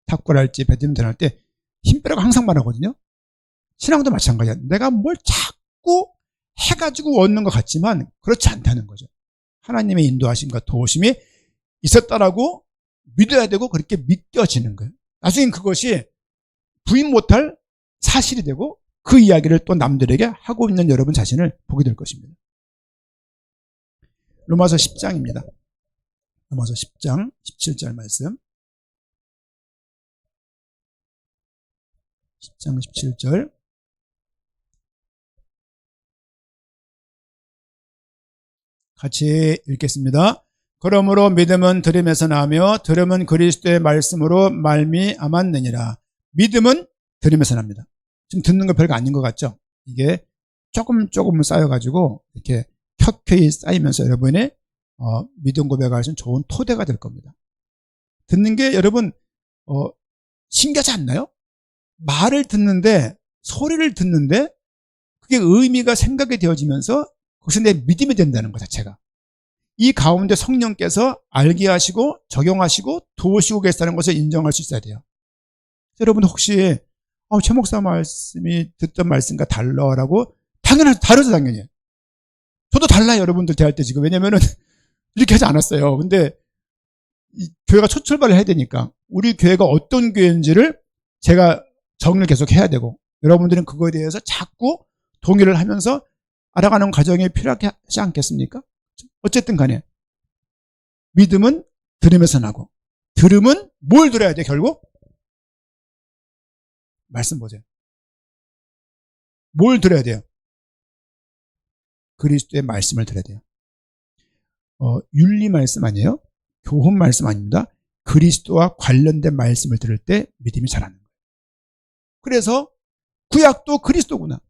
탁구할지 배드민턴 할 때 힘 빼라고 항상 말하거든요. 신앙도 마찬가지야. 내가 뭘 자꾸 해가지고 얻는 것 같지만 그렇지 않다는 거죠. 하나님의 인도하심과 도우심이 있었다라고 믿어야 되고 그렇게 믿겨지는 거예요. 나중엔 그것이 부인 못할 사실이 되고 그 이야기를 또 남들에게 하고 있는 여러분 자신을 보게 될 것입니다. 로마서 10장입니다. 로마서 10장 17절 말씀. 10장 17절. 같이 읽겠습니다. 그러므로 믿음은 들음에서 나며 들음은 그리스도의 말씀으로 말미암았느니라. 믿음은 들음에서 납니다. 지금 듣는 거 별거 아닌 것 같죠? 이게 조금 쌓여가지고 이렇게 켜켜이 쌓이면서 여러분의 믿음 고백할 수 있는 좋은 토대가 될 겁니다. 듣는 게 여러분 신기하지 않나요? 말을 듣는데, 소리를 듣는데 그게 의미가 생각이 되어지면서 거기서 내 믿음이 된다는 것 자체가. 이 가운데 성령께서 알게 하시고 적용하시고 도우시고 계시다는 것을 인정할 수 있어야 돼요. 여러분 혹시 최 목사 말씀이 듣던 말씀과 달라라고, 당연히 다르죠. 당연히 저도 달라요. 여러분들 대할 때 지금. 왜냐면은 이렇게 하지 않았어요. 근데 이 교회가 첫 출발을 해야 되니까 우리 교회가 어떤 교회인지를 제가 정리를 계속 해야 되고, 여러분들은 그거에 대해서 자꾸 동의를 하면서 알아가는 과정이 필요하지 않겠습니까? 어쨌든 간에 믿음은 들음에서 나고, 들음은 뭘 들어야 돼? 결국 말씀 보세요. 뭘 들어야 돼요? 그리스도의 말씀을 들어야 돼요. 윤리 말씀 아니에요? 교훈 말씀 아닙니다. 그리스도와 관련된 말씀을 들을 때 믿음이 자라는 거예요. 그래서 구약도 그리스도구나,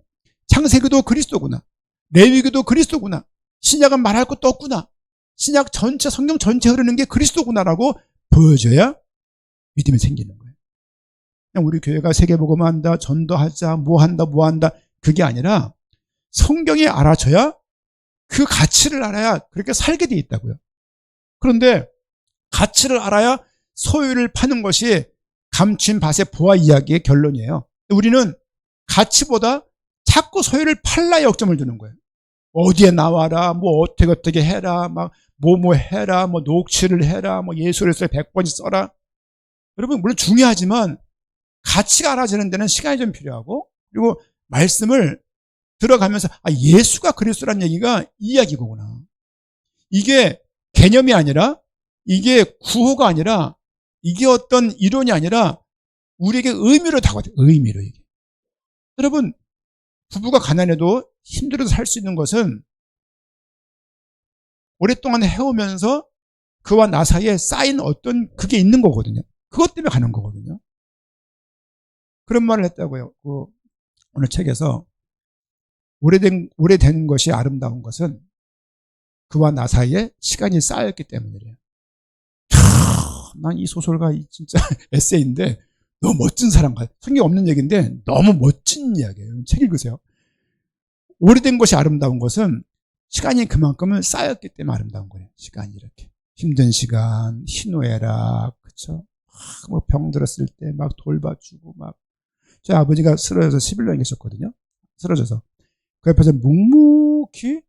창세기도 그리스도구나, 레위기도 그리스도구나, 신약은 말할 것도 없구나, 신약 전체, 성경 전체 흐르는 게 그리스도구나라고 보여줘야 믿음이 생기는 거예요. 그냥 우리 교회가 세계복음 한다, 전도하자, 뭐 한다 그게 아니라 성경이 알아줘야, 그 가치를 알아야 그렇게 살게 돼 있다고요. 그런데 가치를 알아야 소유를 파는 것이 감춘 밭의 보화 이야기의 결론이에요. 우리는 가치보다 자꾸 소유를 팔라 역점을 두는 거예요. 어디에 나와라, 뭐 어떻게 해라, 막 뭐 해라, 뭐 녹취를 해라, 뭐 예술에서 100번씩 써라. 여러분 물론 중요하지만 가치가 알아지는 데는 시간이 좀 필요하고, 그리고 말씀을 들어가면서 예수가 그리스도라는 얘기가 이 이야기구나. 이게 개념이 아니라, 이게 구호가 아니라, 이게 어떤 이론이 아니라 우리에게 의미로 다가와요. 의미로. 이게. 여러분 부부가 가난해도 힘들어서 살 수 있는 것은 오랫동안 해오면서 그와 나 사이에 쌓인 어떤 그게 있는 거거든요. 그것 때문에 가는 거거든요. 그런 말을 했다고요. 오늘 책에서 오래된 것이 아름다운 것은 그와 나 사이에 시간이 쌓였기 때문이래요. 난 이 소설가 진짜 에세이인데 너무 멋진 사람 같아요. 성경 없는 얘기인데 너무 멋진 이야기예요. 책 읽으세요. 오래된 것이 아름다운 것은 시간이 그만큼은 쌓였기 때문에 아름다운 거예요. 시간이 이렇게. 힘든 시간, 희노애락, 그쵸? 뭐 병 들었을 때 막 돌봐주고 막. 저희 아버지가 쓰러져서 11년 계셨거든요. 쓰러져서. 그 옆에서 묵묵히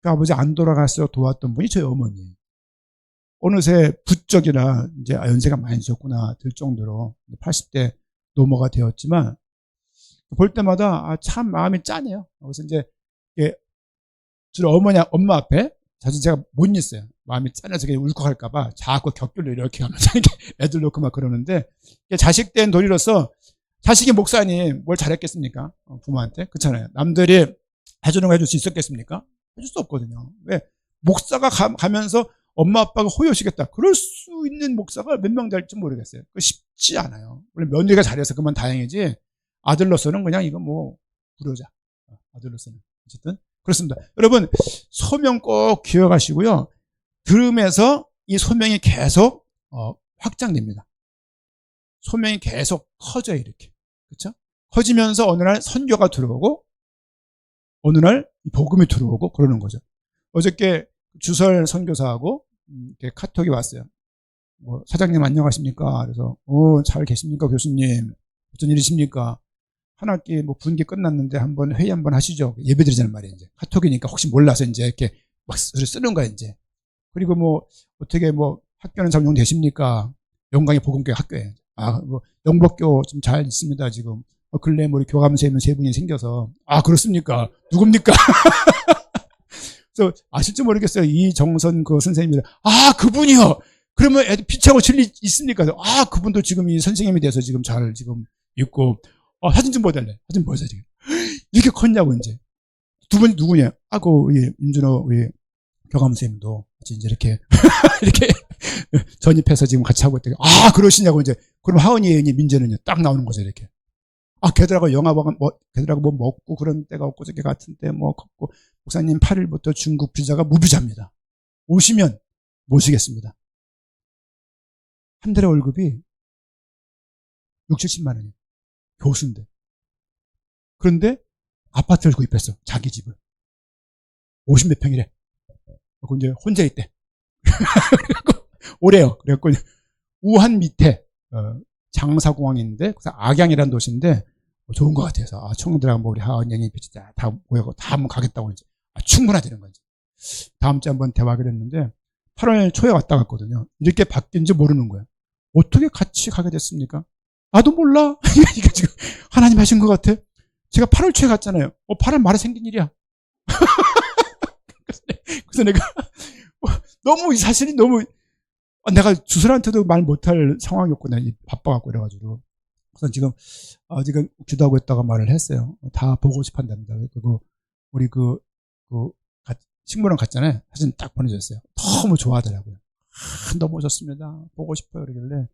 그 아버지 안 돌아갔어 도왔던 분이 저희 어머니예요. 어느새 부쩍이나 이제 연세가 많이 드셨구나 들 정도로 80대 노모가 되었지만 볼 때마다 참 마음이 짠해요. 그래서 이제 주로 엄마 앞에 사실 제가 못 있어요. 마음이 짠해서 그냥 울컥할까봐 자꾸 격줄로 이렇게 하면서 애들 놓고 막 그러는데, 자식된 도리로서 자식이 목사님 뭘 잘했겠습니까? 부모한테. 그렇잖아요. 남들이 해주는 거 해줄 수 있었겠습니까? 해줄 수 없거든요. 왜? 목사가 가면서 엄마 아빠가 호의하시겠다. 그럴 수 있는 목사가 몇 명 될지 모르겠어요. 그 쉽지 않아요. 원래 며느리가 잘해서 그만 다행이지 아들로서는 그냥 이거 뭐 불효자. 아들로서는. 어쨌든 그렇습니다. 여러분 소명 꼭 기억하시고요. 들으면서 이 소명이 계속 확장됩니다. 소명이 계속 커져요. 이렇게. 그렇죠? 커지면서 어느 날 선교가 들어오고 어느 날 복음이 들어오고 그러는 거죠. 어저께 주설 선교사하고 카톡이 왔어요. 뭐 사장님 안녕하십니까? 그래서 잘 계십니까 교수님? 무슨 일이십니까? 한 학기 뭐 분기 끝났는데 한번 회의 한번 하시죠. 예배드리자는 말이에요. 이제 카톡이니까 혹시 몰라서 이제 이렇게 막 쓰는 거야 이제. 그리고 뭐 어떻게 뭐 학교는 잘 운영되십니까? 영광의 복음교회 학교에. 뭐 영복교 좀 잘 있습니다 지금. 근래 뭐 우리 교감선생님 세 분이 생겨서. 그렇습니까? 누굽니까? 그래서 아실지 모르겠어요. 이정선 그 선생님이 그분이요. 그러면 애들 피차고 진리 있습니까? 그분도 지금 이 선생님에 대해서 지금 잘 지금 있고. 사진 좀 보여달래. 사진 보여줘 지금. 이렇게 컸냐고 이제. 두 분 누구냐? 우리 임준호 우리 교감 선생님도 이제 이렇게 이렇게 전입해서 지금 같이 하고 있다가 그러시냐고 이제. 그럼 하은이 애인이 민재는요 딱 나오는 거죠 이렇게. 걔들하고 영화관 걔들하고 뭐 먹고 그런 때가 없고 저게 같은데 뭐 걷고 목사님 8일부터 중국 비자가 무비자입니다. 오시면 모시겠습니다. 한 달에 월급이 6, 70만 원이에요. 교수인데. 그런데 아파트를 구입했어. 자기 집을. 50몇 평이래. 그리고 이제 혼자 있대. 오래요. 그래갖고 우한 밑에 장사공항인데 악양이라는 도시인데 좋은 것 같아서 청년들하고 뭐 우리 하은영이 다 모여서 다 한번 가겠다고 이제 충분하다는 거지. 다음 주에 한번 대화를 했는데 8월 초에 왔다 갔거든요. 이렇게 바뀐지 모르는 거예요. 어떻게 같이 가게 됐습니까? 나도 몰라. 이게 지금 하나님 하신 것 같아. 제가 8월 초에 갔잖아요. 8월 말에 생긴 일이야. 그래서 내가 너무 사실이 너무 내가 주설한테도 말 못할 상황이었구나. 바빠갖고 이래가지고. 그래서 지금 기도하고 있다가 말을 했어요. 다 보고 싶한답니다. 그리고 우리 식물원 갔잖아요. 사진 딱 보내줬어요. 너무 좋아하더라고요. 너무 좋습니다. 보고 싶어요. 그러길래.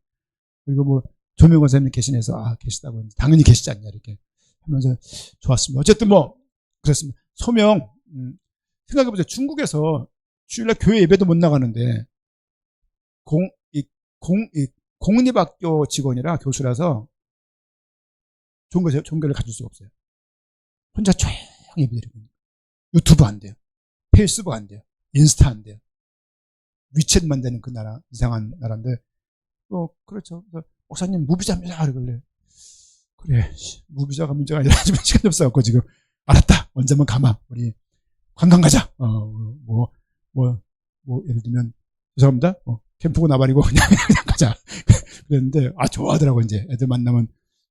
그리고 뭐 조명원 선생님 계시네서 계시다고 당연히 계시지 않냐 이렇게 하면서 좋았습니다. 어쨌든 뭐 그렇습니다. 소명 생각해보세요. 중국에서 주일날 교회 예배도 못 나가는데 공립학교 직원이라 교수라서 종교를 가질 수가 없어요. 혼자 조용히 예배드리고 유튜브 안 돼요. 페이스북 안 돼요. 인스타 안 돼요. 위챗만 되는 그 나라 이상한 나라인데 그렇죠. 목사님 무비자입니다. 그러길래 그래 무비자가 문제가 아니라 지금 시간이 없어갖고 지금 알았다. 언제만 가마 우리 관광 가자. 예를 들면 죄송합니다. 캠프고 나발이고 그냥 가자. 그랬는데 좋아하더라고. 이제 애들 만나면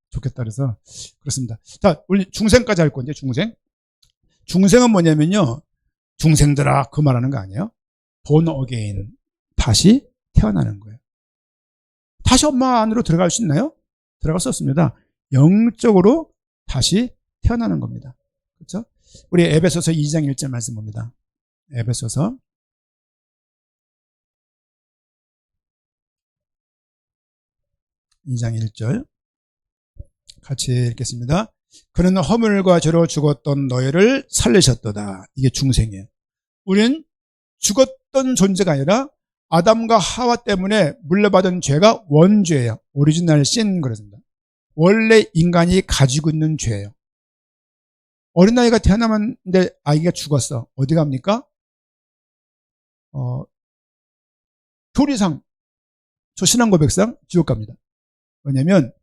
좋겠다 그래서 그렇습니다. 자 우리 중생까지 할 건데 중생은 뭐냐면요. 중생들아 그 말하는 거 아니에요? born again 다시 태어나는 거예요. 다시 엄마 안으로 들어갈 수 있나요? 들어갈 수 없습니다. 영적으로 다시 태어나는 겁니다. 그렇죠? 우리 에베소서 2장 1절 말씀 봅니다. 에베소서 2장 1절 같이 읽겠습니다. 그는 허물과 죄로 죽었던 너희를 살리셨도다. 이게 중생이에요. 우리는 죽었던 존재가 아니라 아담과 하와 때문에 물려받은 죄가 원죄예요. 오리지널 신 그렇습니다. 원래 인간이 가지고 있는 죄예요. 어린아이가 태어나는데 아이가 죽었어. 어디 갑니까? 교리상, 저 신앙고백상 지옥 갑니다. 왜냐하면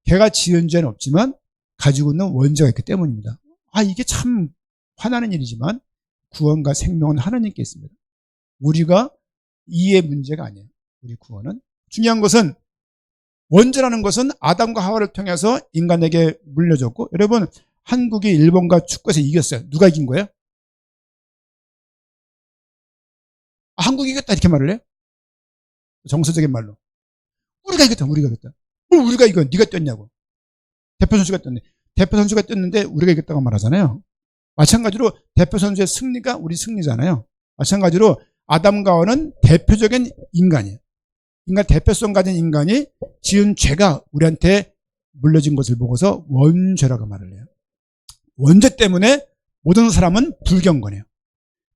걔가 지은 죄는 없지만 가지고 있는 원죄가 있기 때문입니다. 이게 참 화나는 일이지만 구원과 생명은 하나님께 있습니다. 우리가 이의 문제가 아니에요. 우리 구원은. 중요한 것은 원죄라는 것은 아담과 하와를 통해서 인간에게 물려줬고 여러분 한국이 일본과 축구에서 이겼어요. 누가 이긴 거예요? 한국이 이겼다 이렇게 말을 해요? 정서적인 말로. 우리가 이겼다. 뭘 우리가 이겨? 네가 뛰었냐고. 대표 선수가 뛰었네. 대표 선수가 뛰었는데 우리가 이겼다고 말하잖아요. 마찬가지로 대표 선수의 승리가 우리 승리잖아요. 마찬가지로 아담과 하와는 대표적인 인간이에요. 인간 대표성 가진 인간이 지은 죄가 우리한테 물려진 것을 보고서 원죄라고 말을 해요. 원죄 때문에 모든 사람은 불경건해요.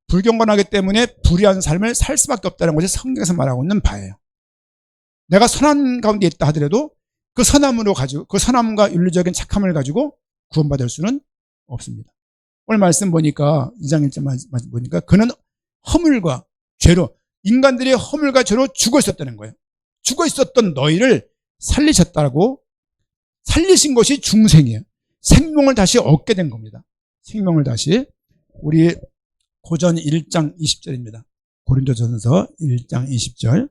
불경건하기 때문에 불의한 삶을 살 수밖에 없다는 것이 성경에서 말하고 있는 바예요. 내가 선한 가운데 있다 하더라도 그 선함으로 가지고, 그 선함과 윤리적인 착함을 가지고 구원받을 수는 없습니다. 오늘 말씀 보니까 2장 1절 말씀 보니까 그는 허물과 죄로, 인간들이 허물과 죄로 죽어 있었다는 거예요. 죽어 있었던 너희를 살리셨다고, 살리신 것이 중생이에요. 생명을 다시 얻게 된 겁니다. 생명을 다시. 우리 고전 1장 20절입니다. 고린도전서 1장 20절.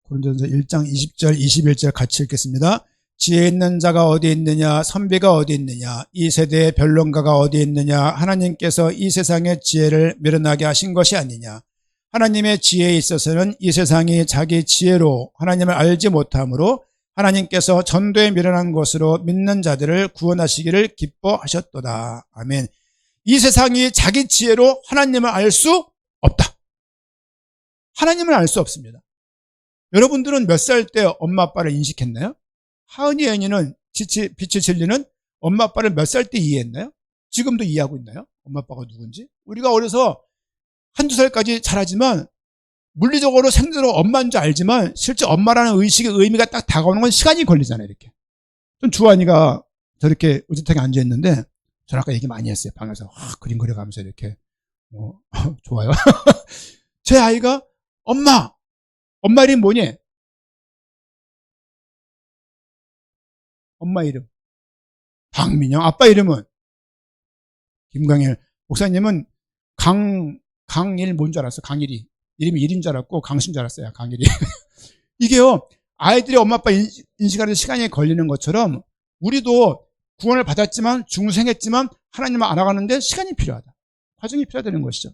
고린도전서 1장 20절 21절 같이 읽겠습니다. 지혜 있는 자가 어디 있느냐, 선비가 어디 있느냐, 이 세대의 변론가가 어디 있느냐. 하나님께서 이 세상의 지혜를 멸하게 하신 것이 아니냐. 하나님의 지혜에 있어서는 이 세상이 자기 지혜로 하나님을 알지 못함으로 하나님께서 전도에 미련한 것으로 믿는 자들을 구원하시기를 기뻐하셨도다. 아멘. 이 세상이 자기 지혜로 하나님을 알 수 없다. 하나님을 알 수 없습니다. 여러분들은 몇 살 때 엄마 아빠를 인식했나요? 하은이 애니는 빛이 진리는 엄마 아빠를 몇 살 때 이해했나요? 지금도 이해하고 있나요? 엄마 아빠가 누군지? 우리가 어려서 한두 살까지 잘하지만 물리적으로 생존으로 엄마인 줄 알지만 실제 엄마라는 의식의 의미가 딱 다가오는 건 시간이 걸리잖아요. 이렇게. 좀 주한이가 저렇게 의젓하게 앉아있는데 저는 아까 얘기 많이 했어요. 방에서 그림 그려가면서 이렇게 좋아요. 제 아이가 엄마 이름 뭐니? 엄마 이름 박민영. 아빠 이름은 김강일. 목사님은 강일 뭔 줄 알았어? 강일이. 이름이 일인 줄 알았고 강신 줄 알았어요. 강일이. 이게요, 아이들이 엄마 아빠 인식하는 데 시간이 걸리는 것처럼 우리도 구원을 받았지만 중생했지만 하나님을 알아가는데 시간이 필요하다. 과정이 필요하다는 것이죠.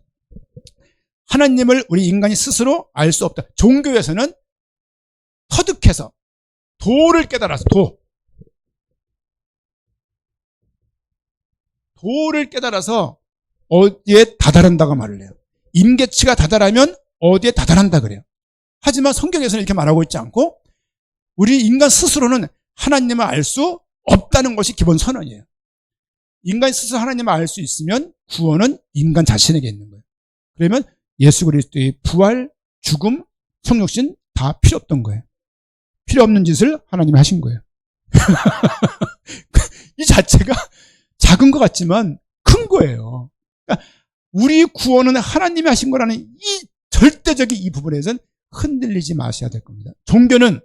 하나님을 우리 인간이 스스로 알 수 없다. 종교에서는 터득해서 도를 깨달아서 도를 깨달아서 어디에 다다른다고 말을 해요. 임계치가 다다르면 어디에 다다른다 그래요. 하지만 성경에서는 이렇게 말하고 있지 않고 우리 인간 스스로는 하나님을 알 수 없다는 것이 기본 선언이에요. 인간이 스스로 하나님을 알 수 있으면 구원은 인간 자신에게 있는 거예요. 그러면 예수 그리스도의 부활, 죽음, 성육신 다 필요 없던 거예요. 필요 없는 짓을 하나님이 하신 거예요. 이 자체가 작은 것 같지만 큰 거예요. 그러니까 우리 구원은 하나님이 하신 거라는 이 절대적인 이 부분에선 흔들리지 마셔야 될 겁니다. 종교는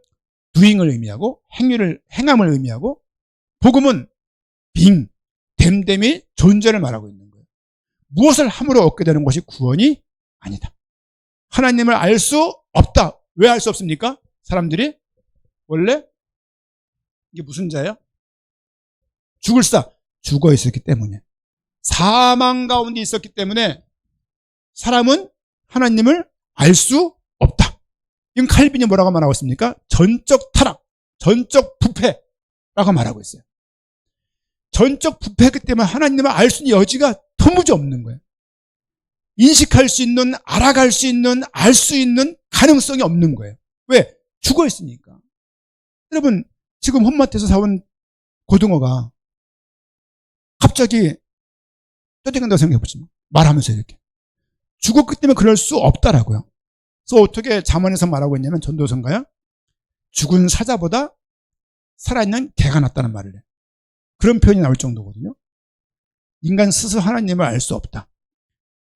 doing을 의미하고 행함을 의미하고 복음은 being, 됨됨이 존재를 말하고 있는 거예요. 무엇을 함으로 얻게 되는 것이 구원이 아니다. 하나님을 알 수 없다. 왜 알 수 없습니까? 사람들이 원래 이게 무슨 자예요? 죽을 사 죽어 있었기 때문에, 사망 가운데 있었기 때문에 사람은 하나님을 알 수 없다. 이건 칼빈이 뭐라고 말하고 있습니까? 전적 타락, 전적 부패라고 말하고 있어요. 전적 부패이기 때문에 하나님을 알 수 있는 여지가 도무지 없는 거예요. 인식할 수 있는, 알아갈 수 있는, 알 수 있는 가능성이 없는 거예요. 왜? 죽어 있으니까. 여러분, 지금 홈마트에서 사온 고등어가 갑자기 떠들어간다고 생각해보시면 말하면서 이렇게 죽었기 때문에 그럴 수 없다라고요. 그래서 어떻게 잠언에서 말하고 있냐면, 전도서인가요? 죽은 사자보다 살아있는 개가 낫다는 말을 해요. 그런 표현이 나올 정도거든요. 인간 스스로 하나님을 알 수 없다.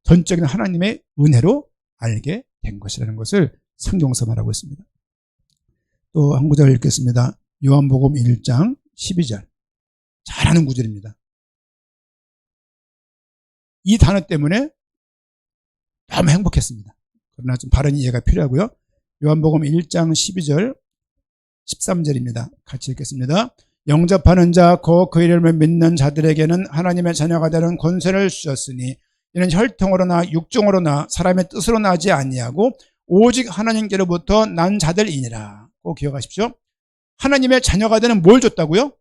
전적인 하나님의 은혜로 알게 된 것이라는 것을 성경에서 말하고 있습니다. 또 한 구절 읽겠습니다. 요한복음 1장 12절. 잘하는 구절입니다. 이 단어 때문에 너무 행복했습니다. 그러나 좀 바른 이해가 필요하고요. 요한복음 1장 12절 13절입니다. 같이 읽겠습니다. 영접하는 자, 곧 그 이름을 믿는 자들에게는 하나님의 자녀가 되는 권세를 주셨으니 이는 혈통으로나 육종으로나 사람의 뜻으로 나지 아니하고 오직 하나님께로부터 난 자들이니라. 꼭 기억하십시오. 하나님의 자녀가 되는 뭘 줬다고요?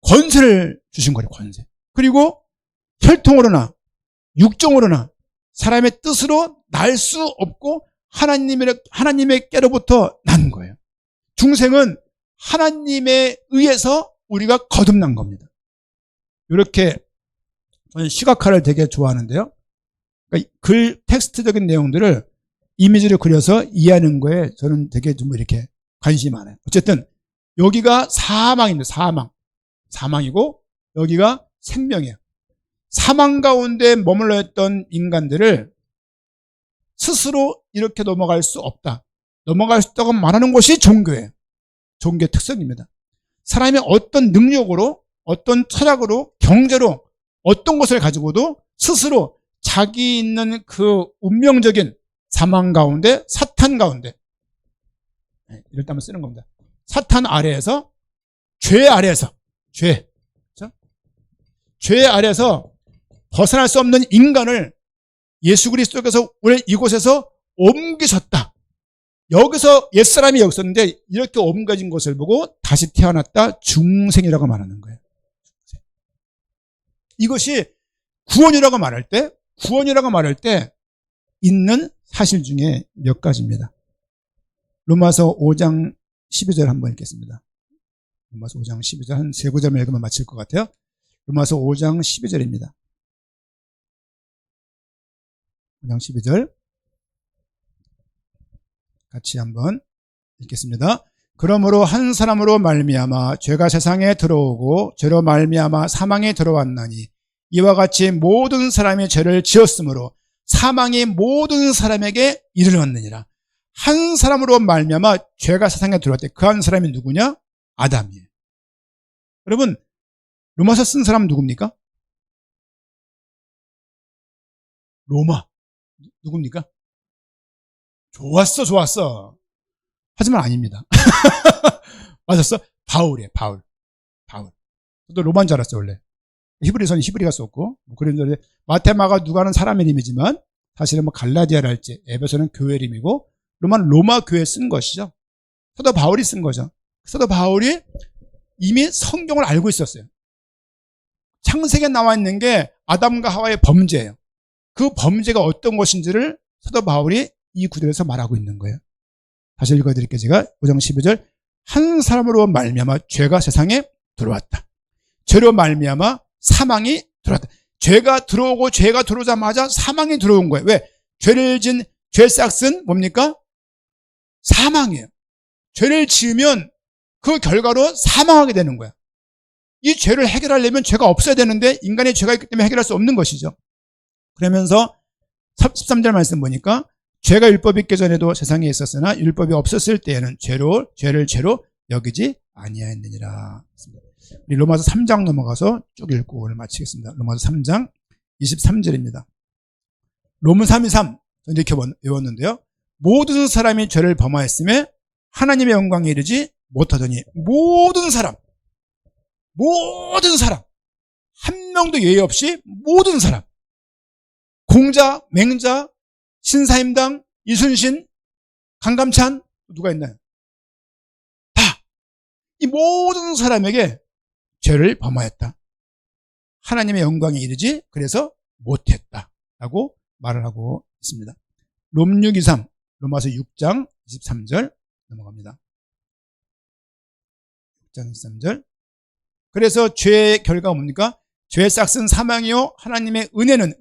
권세를 주신 거예요. 권세. 그리고 혈통으로나 육정으로나 사람의 뜻으로 날 수 없고 하나님의께로부터 난 거예요. 중생은 하나님에 의해서 우리가 거듭난 겁니다. 이렇게 저는 시각화를 되게 좋아하는데요. 그러니까 글 텍스트적인 내용들을 이미지를 그려서 이해하는 거에 저는 되게 좀 이렇게 관심이 많아요. 어쨌든 여기가 사망입니다. 사망이고 여기가 생명이에요. 사망 가운데 머물러 있던 인간들을 스스로 이렇게 넘어갈 수 없다. 넘어갈 수 있다고 말하는 것이 종교예요. 종교의 특성입니다. 사람이 어떤 능력으로, 어떤 철학으로, 경제로 어떤 것을 가지고도 스스로 자기 있는 그 운명적인 사망 가운데, 사탄 가운데, 이럴 때 한번 쓰는 겁니다. 사탄 아래에서, 죄 아래에서, 죄 아래에서 벗어날 수 없는 인간을 예수 그리스도께서 오늘 이곳에서 옮기셨다. 여기서 옛사람이 여기 있었는데 이렇게 옮겨진 것을 보고 다시 태어났다. 중생이라고 말하는 거예요. 이것이 구원이라고 말할 때 있는 사실 중에 몇 가지입니다. 로마서 5장 12절 한번 읽겠습니다. 로마서 5장 12절 한 세 구절만 읽으면 마칠 것 같아요. 로마서 5장 12절입니다. 5장 12절 같이 한번 읽겠습니다. 그러므로 한 사람으로 말미암아 죄가 세상에 들어오고 죄로 말미암아 사망에 들어왔나니 이와 같이 모든 사람이 죄를 지었으므로 사망이 모든 사람에게 이르렀느니라. 한 사람으로 말미암아 죄가 세상에 들어왔대. 그 한 사람이 누구냐? 아담이에요. 여러분 로마서 쓴 사람은 누굽니까? 로마 누굽니까? 좋았어. 하지만 아닙니다. 맞았어? 바울이에요. 바울. 저도 로마인 줄 알았어요, 원래. 히브리서는 히브리가 썼고, 그런데 마테마가 누가 하는 사람 이름이지만, 사실은 뭐 갈라디아랄지, 에베소는 교회 이름이고, 로마는 로마 교회에 쓴 것이죠. 사도 바울이 쓴 거죠. 사도 바울이 이미 성경을 알고 있었어요. 창세기에 나와 있는 게 아담과 하와의 범죄예요. 그 범죄가 어떤 것인지를 사도 바울이 이 구절에서 말하고 있는 거예요. 다시 읽어드릴게요. 제가 5장 12절 한 사람으로 말미암아 죄가 세상에 들어왔다. 죄로 말미암아 사망이 들어왔다. 죄가 들어오자마자 사망이 들어온 거예요. 왜? 죄를 진 죄싹은 뭡니까? 사망이에요. 죄를 지으면 그 결과로 사망하게 되는 거야. 이 죄를 해결하려면 죄가 없어야 되는데 인간의 죄가 있기 때문에 해결할 수 없는 것이죠. 그러면서 13절 말씀 보니까 죄가 율법이 있기 전에도 세상에 있었으나 율법이 없었을 때에는 죄를 죄로 여기지 아니하였느니라. 우리 로마서 3장 넘어가서 쭉 읽고 오늘 마치겠습니다. 로마서 3장 23절입니다. 로마 3:23 이렇게 외웠는데요. 모든 사람이 죄를 범하였음에 하나님의 영광에 이르지 못하더니 모든 사람 한 명도 예외 없이 모든 사람 공자, 맹자, 신사임당, 이순신, 강감찬 누가 있나요? 다 이 모든 사람에게 죄를 범하였다. 하나님의 영광에 이르지 그래서 못했다라고 말을 하고 있습니다. 롬623 로마서 6장 23절 넘어갑니다. 6장 23절 그래서 죄의 결과가 뭡니까? 죄의 싹은 사망이요 하나님의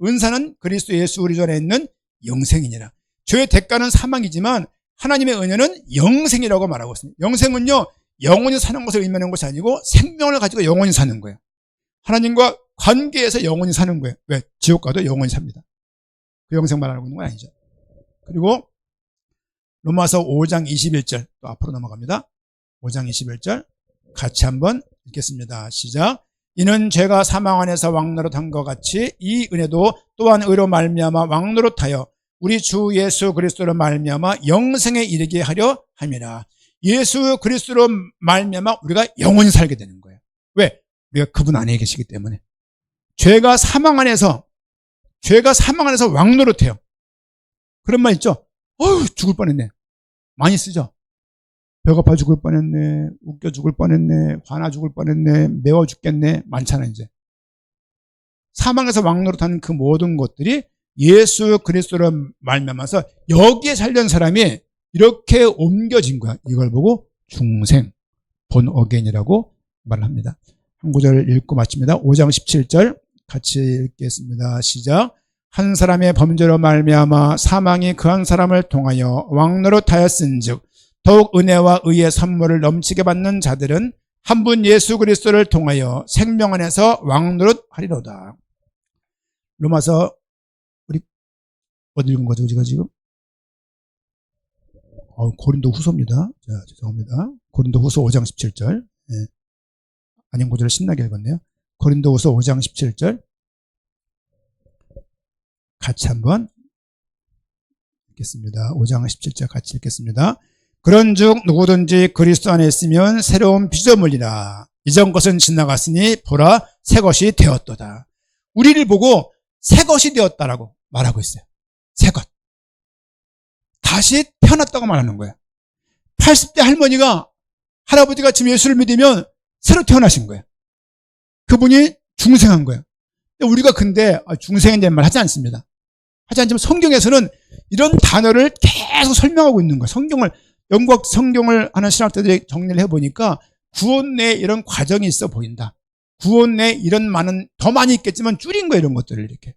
은사는 그리스도 예수 우리 전에 있는 영생이니라. 죄의 대가는 사망이지만 하나님의 은혜는 영생이라고 말하고 있습니다. 영생은요 영원히 사는 것을 의미하는 것이 아니고 생명을 가지고 영원히 사는 거예요. 하나님과 관계에서 영원히 사는 거예요. 왜? 지옥 가도 영원히 삽니다. 그 영생 말하고 있는 건 아니죠. 그리고 로마서 5장 21절 또 앞으로 넘어갑니다. 5장 21절 같이 한번 읽겠습니다. 시작. 이는 죄가 사망 안에서 왕노릇한 것 같이 이 은혜도 또한 의로 말미암아 왕노릇하여 우리 주 예수 그리스도로 말미암아 영생에 이르게 하려 함이라. 예수 그리스도로 말미암아 우리가 영원히 살게 되는 거예요. 왜? 우리가 그분 안에 계시기 때문에. 죄가 사망 안에서 왕노릇해요. 그런 말 있죠? 어휴 죽을 뻔했네. 많이 쓰죠? 배고파 죽을 뻔했네, 웃겨 죽을 뻔했네, 화나 죽을 뻔했네, 매워 죽겠네, 많잖아 이제. 사망에서 왕노릇한 그 모든 것들이 예수 그리스도로 말미암아서 여기에 살던 사람이 이렇게 옮겨진 거야. 이걸 보고 중생, 본 어게인이라고 말을 합니다. 한 구절 읽고 마칩니다. 5장 17절 같이 읽겠습니다. 시작. 한 사람의 범죄로 말미암아 사망이 그 한 사람을 통하여 왕노릇하였은즉 더욱 은혜와 의의 선물을 넘치게 받는 자들은 한 분 예수 그리스도를 통하여 생명 안에서 왕노릇하리로다. 로마서 우리 어디 읽은 거죠 우리가 지금? 고린도 후서입니다. 자, 죄송합니다. 고린도 후서 5장 17절. 예. 아닌 구절을 신나게 읽었네요. 고린도 후서 5장 17절. 같이 한번 읽겠습니다. 5장 17절 같이 읽겠습니다. 그런즉 누구든지 그리스도 안에 있으면 새로운 피조물이라. 이전 것은 지나갔으니 보라 새 것이 되었도다. 우리를 보고 새 것이 되었다라고 말하고 있어요. 새 것. 다시 태어났다고 말하는 거예요. 80대 할머니가 할아버지가 지금 예수를 믿으면 새로 태어나신 거예요. 그분이 중생한 거예요. 우리가 근데 중생이라는 말 하지 않습니다. 하지 않지만 성경에서는 이런 단어를 계속 설명하고 있는 거예요. 영국 성경을 하는 신학자들이 정리를 해보니까 구원 내에 이런 과정이 있어 보인다. 구원 내에 이런 더 많이 있겠지만 줄인 거예요. 이런 것들을 이렇게.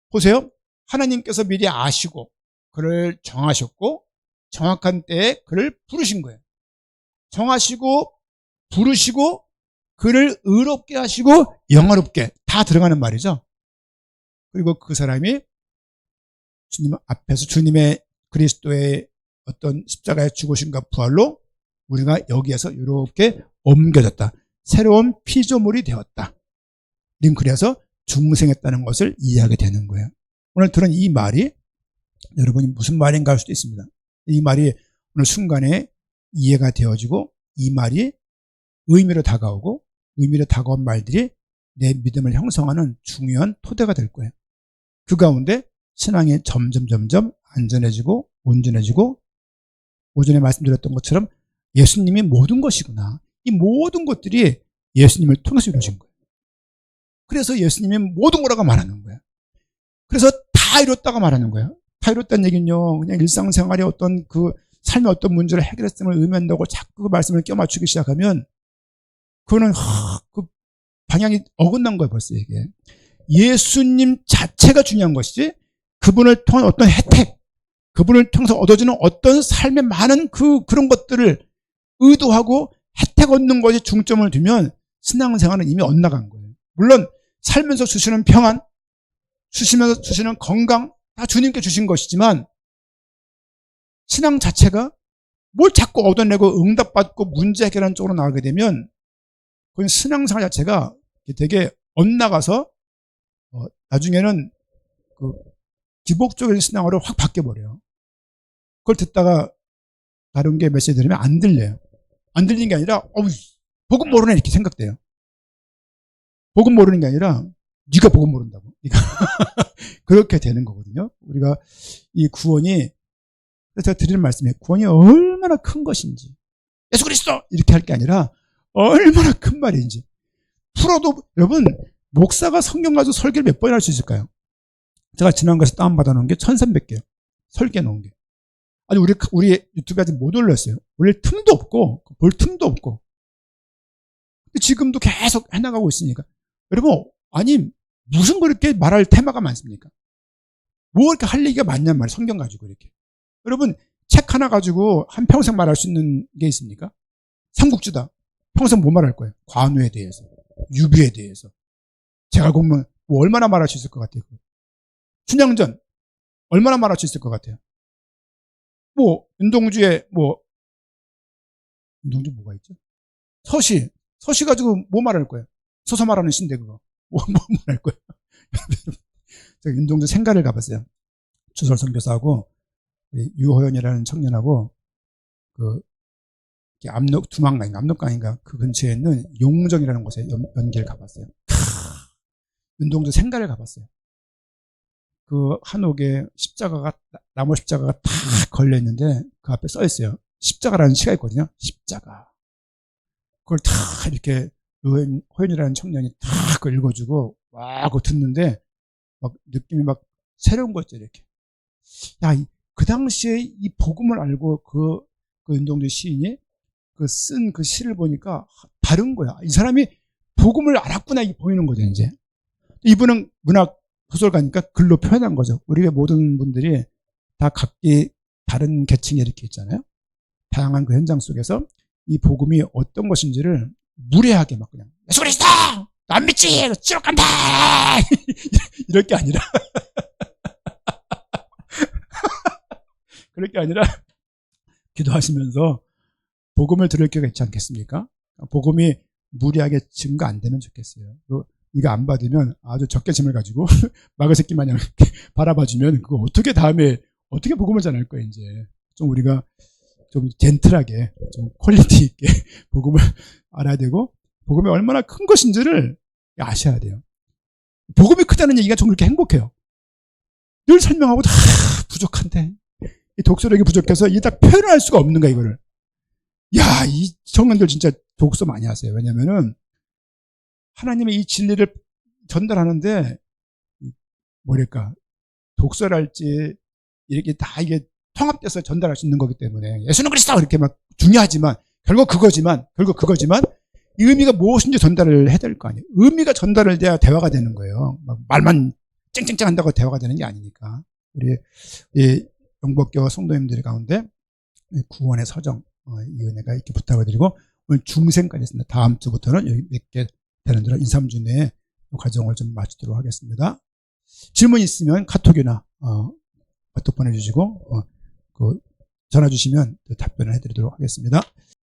보세요. 하나님께서 미리 아시고 그를 정하셨고 정확한 때에 그를 부르신 거예요. 정하시고 부르시고 그를 의롭게 하시고 영화롭게 다 들어가는 말이죠. 그리고 그 사람이 주님 앞에서 주님의 그리스도의 어떤 십자가의 죽으심과 부활로 우리가 여기에서 이렇게 옮겨졌다. 새로운 피조물이 되었다. 그래서 중생했다는 것을 이해하게 되는 거예요. 오늘 들은 이 말이 여러분이 무슨 말인가 할 수도 있습니다. 이 말이 오늘 순간에 이해가 되어지고 이 말이 의미로 다가오고 의미로 다가온 말들이 내 믿음을 형성하는 중요한 토대가 될 거예요. 그 가운데 신앙이 점점 안전해지고 온전해지고 오전에 말씀드렸던 것처럼 예수님이 모든 것이구나. 이 모든 것들이 예수님을 통해서 이루어진 거예요. 그래서 예수님이 모든 거라고 말하는 거예요. 그래서 다 이뤘다고 말하는 거예요. 다 이뤘다는 얘기는요, 그냥 일상생활의 어떤 그 삶의 어떤 문제를 해결했음을 의미한다고 자꾸 그 말씀을 껴맞추기 시작하면 그거는 그 방향이 어긋난 거예요, 벌써 이게. 예수님 자체가 중요한 것이지 그분을 통한 어떤 혜택, 그분을 통해서 얻어지는 어떤 삶의 많은 그런 것들을 의도하고 혜택 얻는 것에 중점을 두면 신앙생활은 이미 엇나간 거예요. 물론 살면서 주시는 평안, 주시는 건강 다 주님께 주신 것이지만 신앙 자체가 뭘 자꾸 얻어내고 응답받고 문제 해결하는 쪽으로 나가게 되면 그건 신앙생활 자체가 되게 엇나가서 나중에는 그 기복적인 신앙으로 확 바뀌어버려요. 그걸 듣다가 다른 게 메시지 들으면 안 들려요. 안 들리는 게 아니라 복음 모르네 이렇게 생각돼요. 복음 모르는 게 아니라 네가 복음 모른다고. 그렇게 되는 거거든요. 우리가 이 구원이, 제가 드리는 말씀이 구원이 얼마나 큰 것인지 예수 그리스도 이렇게 할 게 아니라 얼마나 큰 말인지 풀어도. 여러분, 목사가 성경 가지고 설교를 몇 번이나 할 수 있을까요? 제가 지난 것에 다운받아 놓은 게 1300개요. 설계 놓은 게. 아니, 우리 유튜브에 아직 못 올렸어요. 올릴 틈도 없고, 볼 틈도 없고. 지금도 계속 해나가고 있으니까. 여러분, 아니, 무슨 그렇게 말할 테마가 많습니까? 뭐 이렇게 할 얘기가 많냔 말이에요. 성경 가지고 이렇게. 여러분, 책 하나 가지고 한평생 말할 수 있는 게 있습니까? 삼국지다. 평생 뭐 말할 거예요? 관우에 대해서, 유비에 대해서. 제가 보면 뭐 얼마나 말할 수 있을 것 같아요? 춘향전 얼마나 말할 수 있을 것 같아요? 윤동주의 윤동주 뭐가 있죠? 서시 가지고 뭐 말할 거예요? 서서 말하는 신데 그거 뭐 말할 거예요? 제가 윤동주 생가를 가봤어요. 주설 선교사하고 유호연이라는 청년하고 압록강인가 그 근처에 있는 용정이라는 곳에 연기를 가봤어요. 윤동주 생가를 가봤어요. 그 한옥에 나무 십자가가 다 걸려 있는데 그 앞에 써 있어요. 십자가라는 시가 있거든요. 십자가. 그걸 다 이렇게 호연이라는 청년이 다 그걸 읽어주고 와 그거 듣는데 막 느낌이 막 새로운 거죠. 이렇게. 야, 그 당시에 이 복음을 알고 그 윤동주 시인이 쓴 그 시를 보니까 다른 거야. 이 사람이 복음을 알았구나 이게 보이는 거죠. 이제 이분은 문학 소설가니까 글로 표현한 거죠. 우리가 모든 분들이 다 각기 다른 계층이 이렇게 있잖아요. 다양한 그 현장 속에서 이 복음이 어떤 것인지를 무례하게 막 그냥 예수 그리스도 안 믿지 지옥 간다 이럴 게 아니라 그럴 게 아니라 기도하시면서 복음을 들을 기회가 있지 않겠습니까? 복음이 무리하게 증거 안 되면 좋겠어요. 이거 안 받으면 아주 적개심을 가지고 마귀 새끼 마냥 바라봐주면 그거 어떻게 다음에 어떻게 복음을 전할 거예요. 이제 좀 우리가 좀 젠틀하게 좀 퀄리티 있게 복음을 알아야 되고 복음이 얼마나 큰 것인지를 아셔야 돼요. 복음이 크다는 얘기가 좀 그렇게 행복해요. 늘 설명하고 다 부족한데 이 독서력이 부족해서 이게 딱 표현할 수가 없는 거야 이거를. 야, 이 청년들 진짜 독서 많이 하세요. 왜냐면은 하나님의 이 진리를 전달하는데 뭐랄까 독서를 할지 이렇게 다 이게 통합돼서 전달할 수 있는 거기 때문에 예수는 그리스도 이렇게 막 중요하지만 결국 그거지만 이 의미가 무엇인지 전달을 해야 될 거 아니에요. 의미가 전달을 돼야 대화가 되는 거예요. 막 말만 쨍쨍쨍 한다고 대화가 되는 게 아니니까. 우리 이 영복교 성도님들 가운데 구원의 서정 이 은혜가 이렇게 부탁을 드리고 오늘 중생까지 했습니다. 다음 주부터는 여기 몇 개 되는 대로 2, 3주 내에 과정을 좀 마치도록 하겠습니다. 질문 있으면 카톡이나 카톡 보내주시고 전화 주시면 답변을 해드리도록 하겠습니다.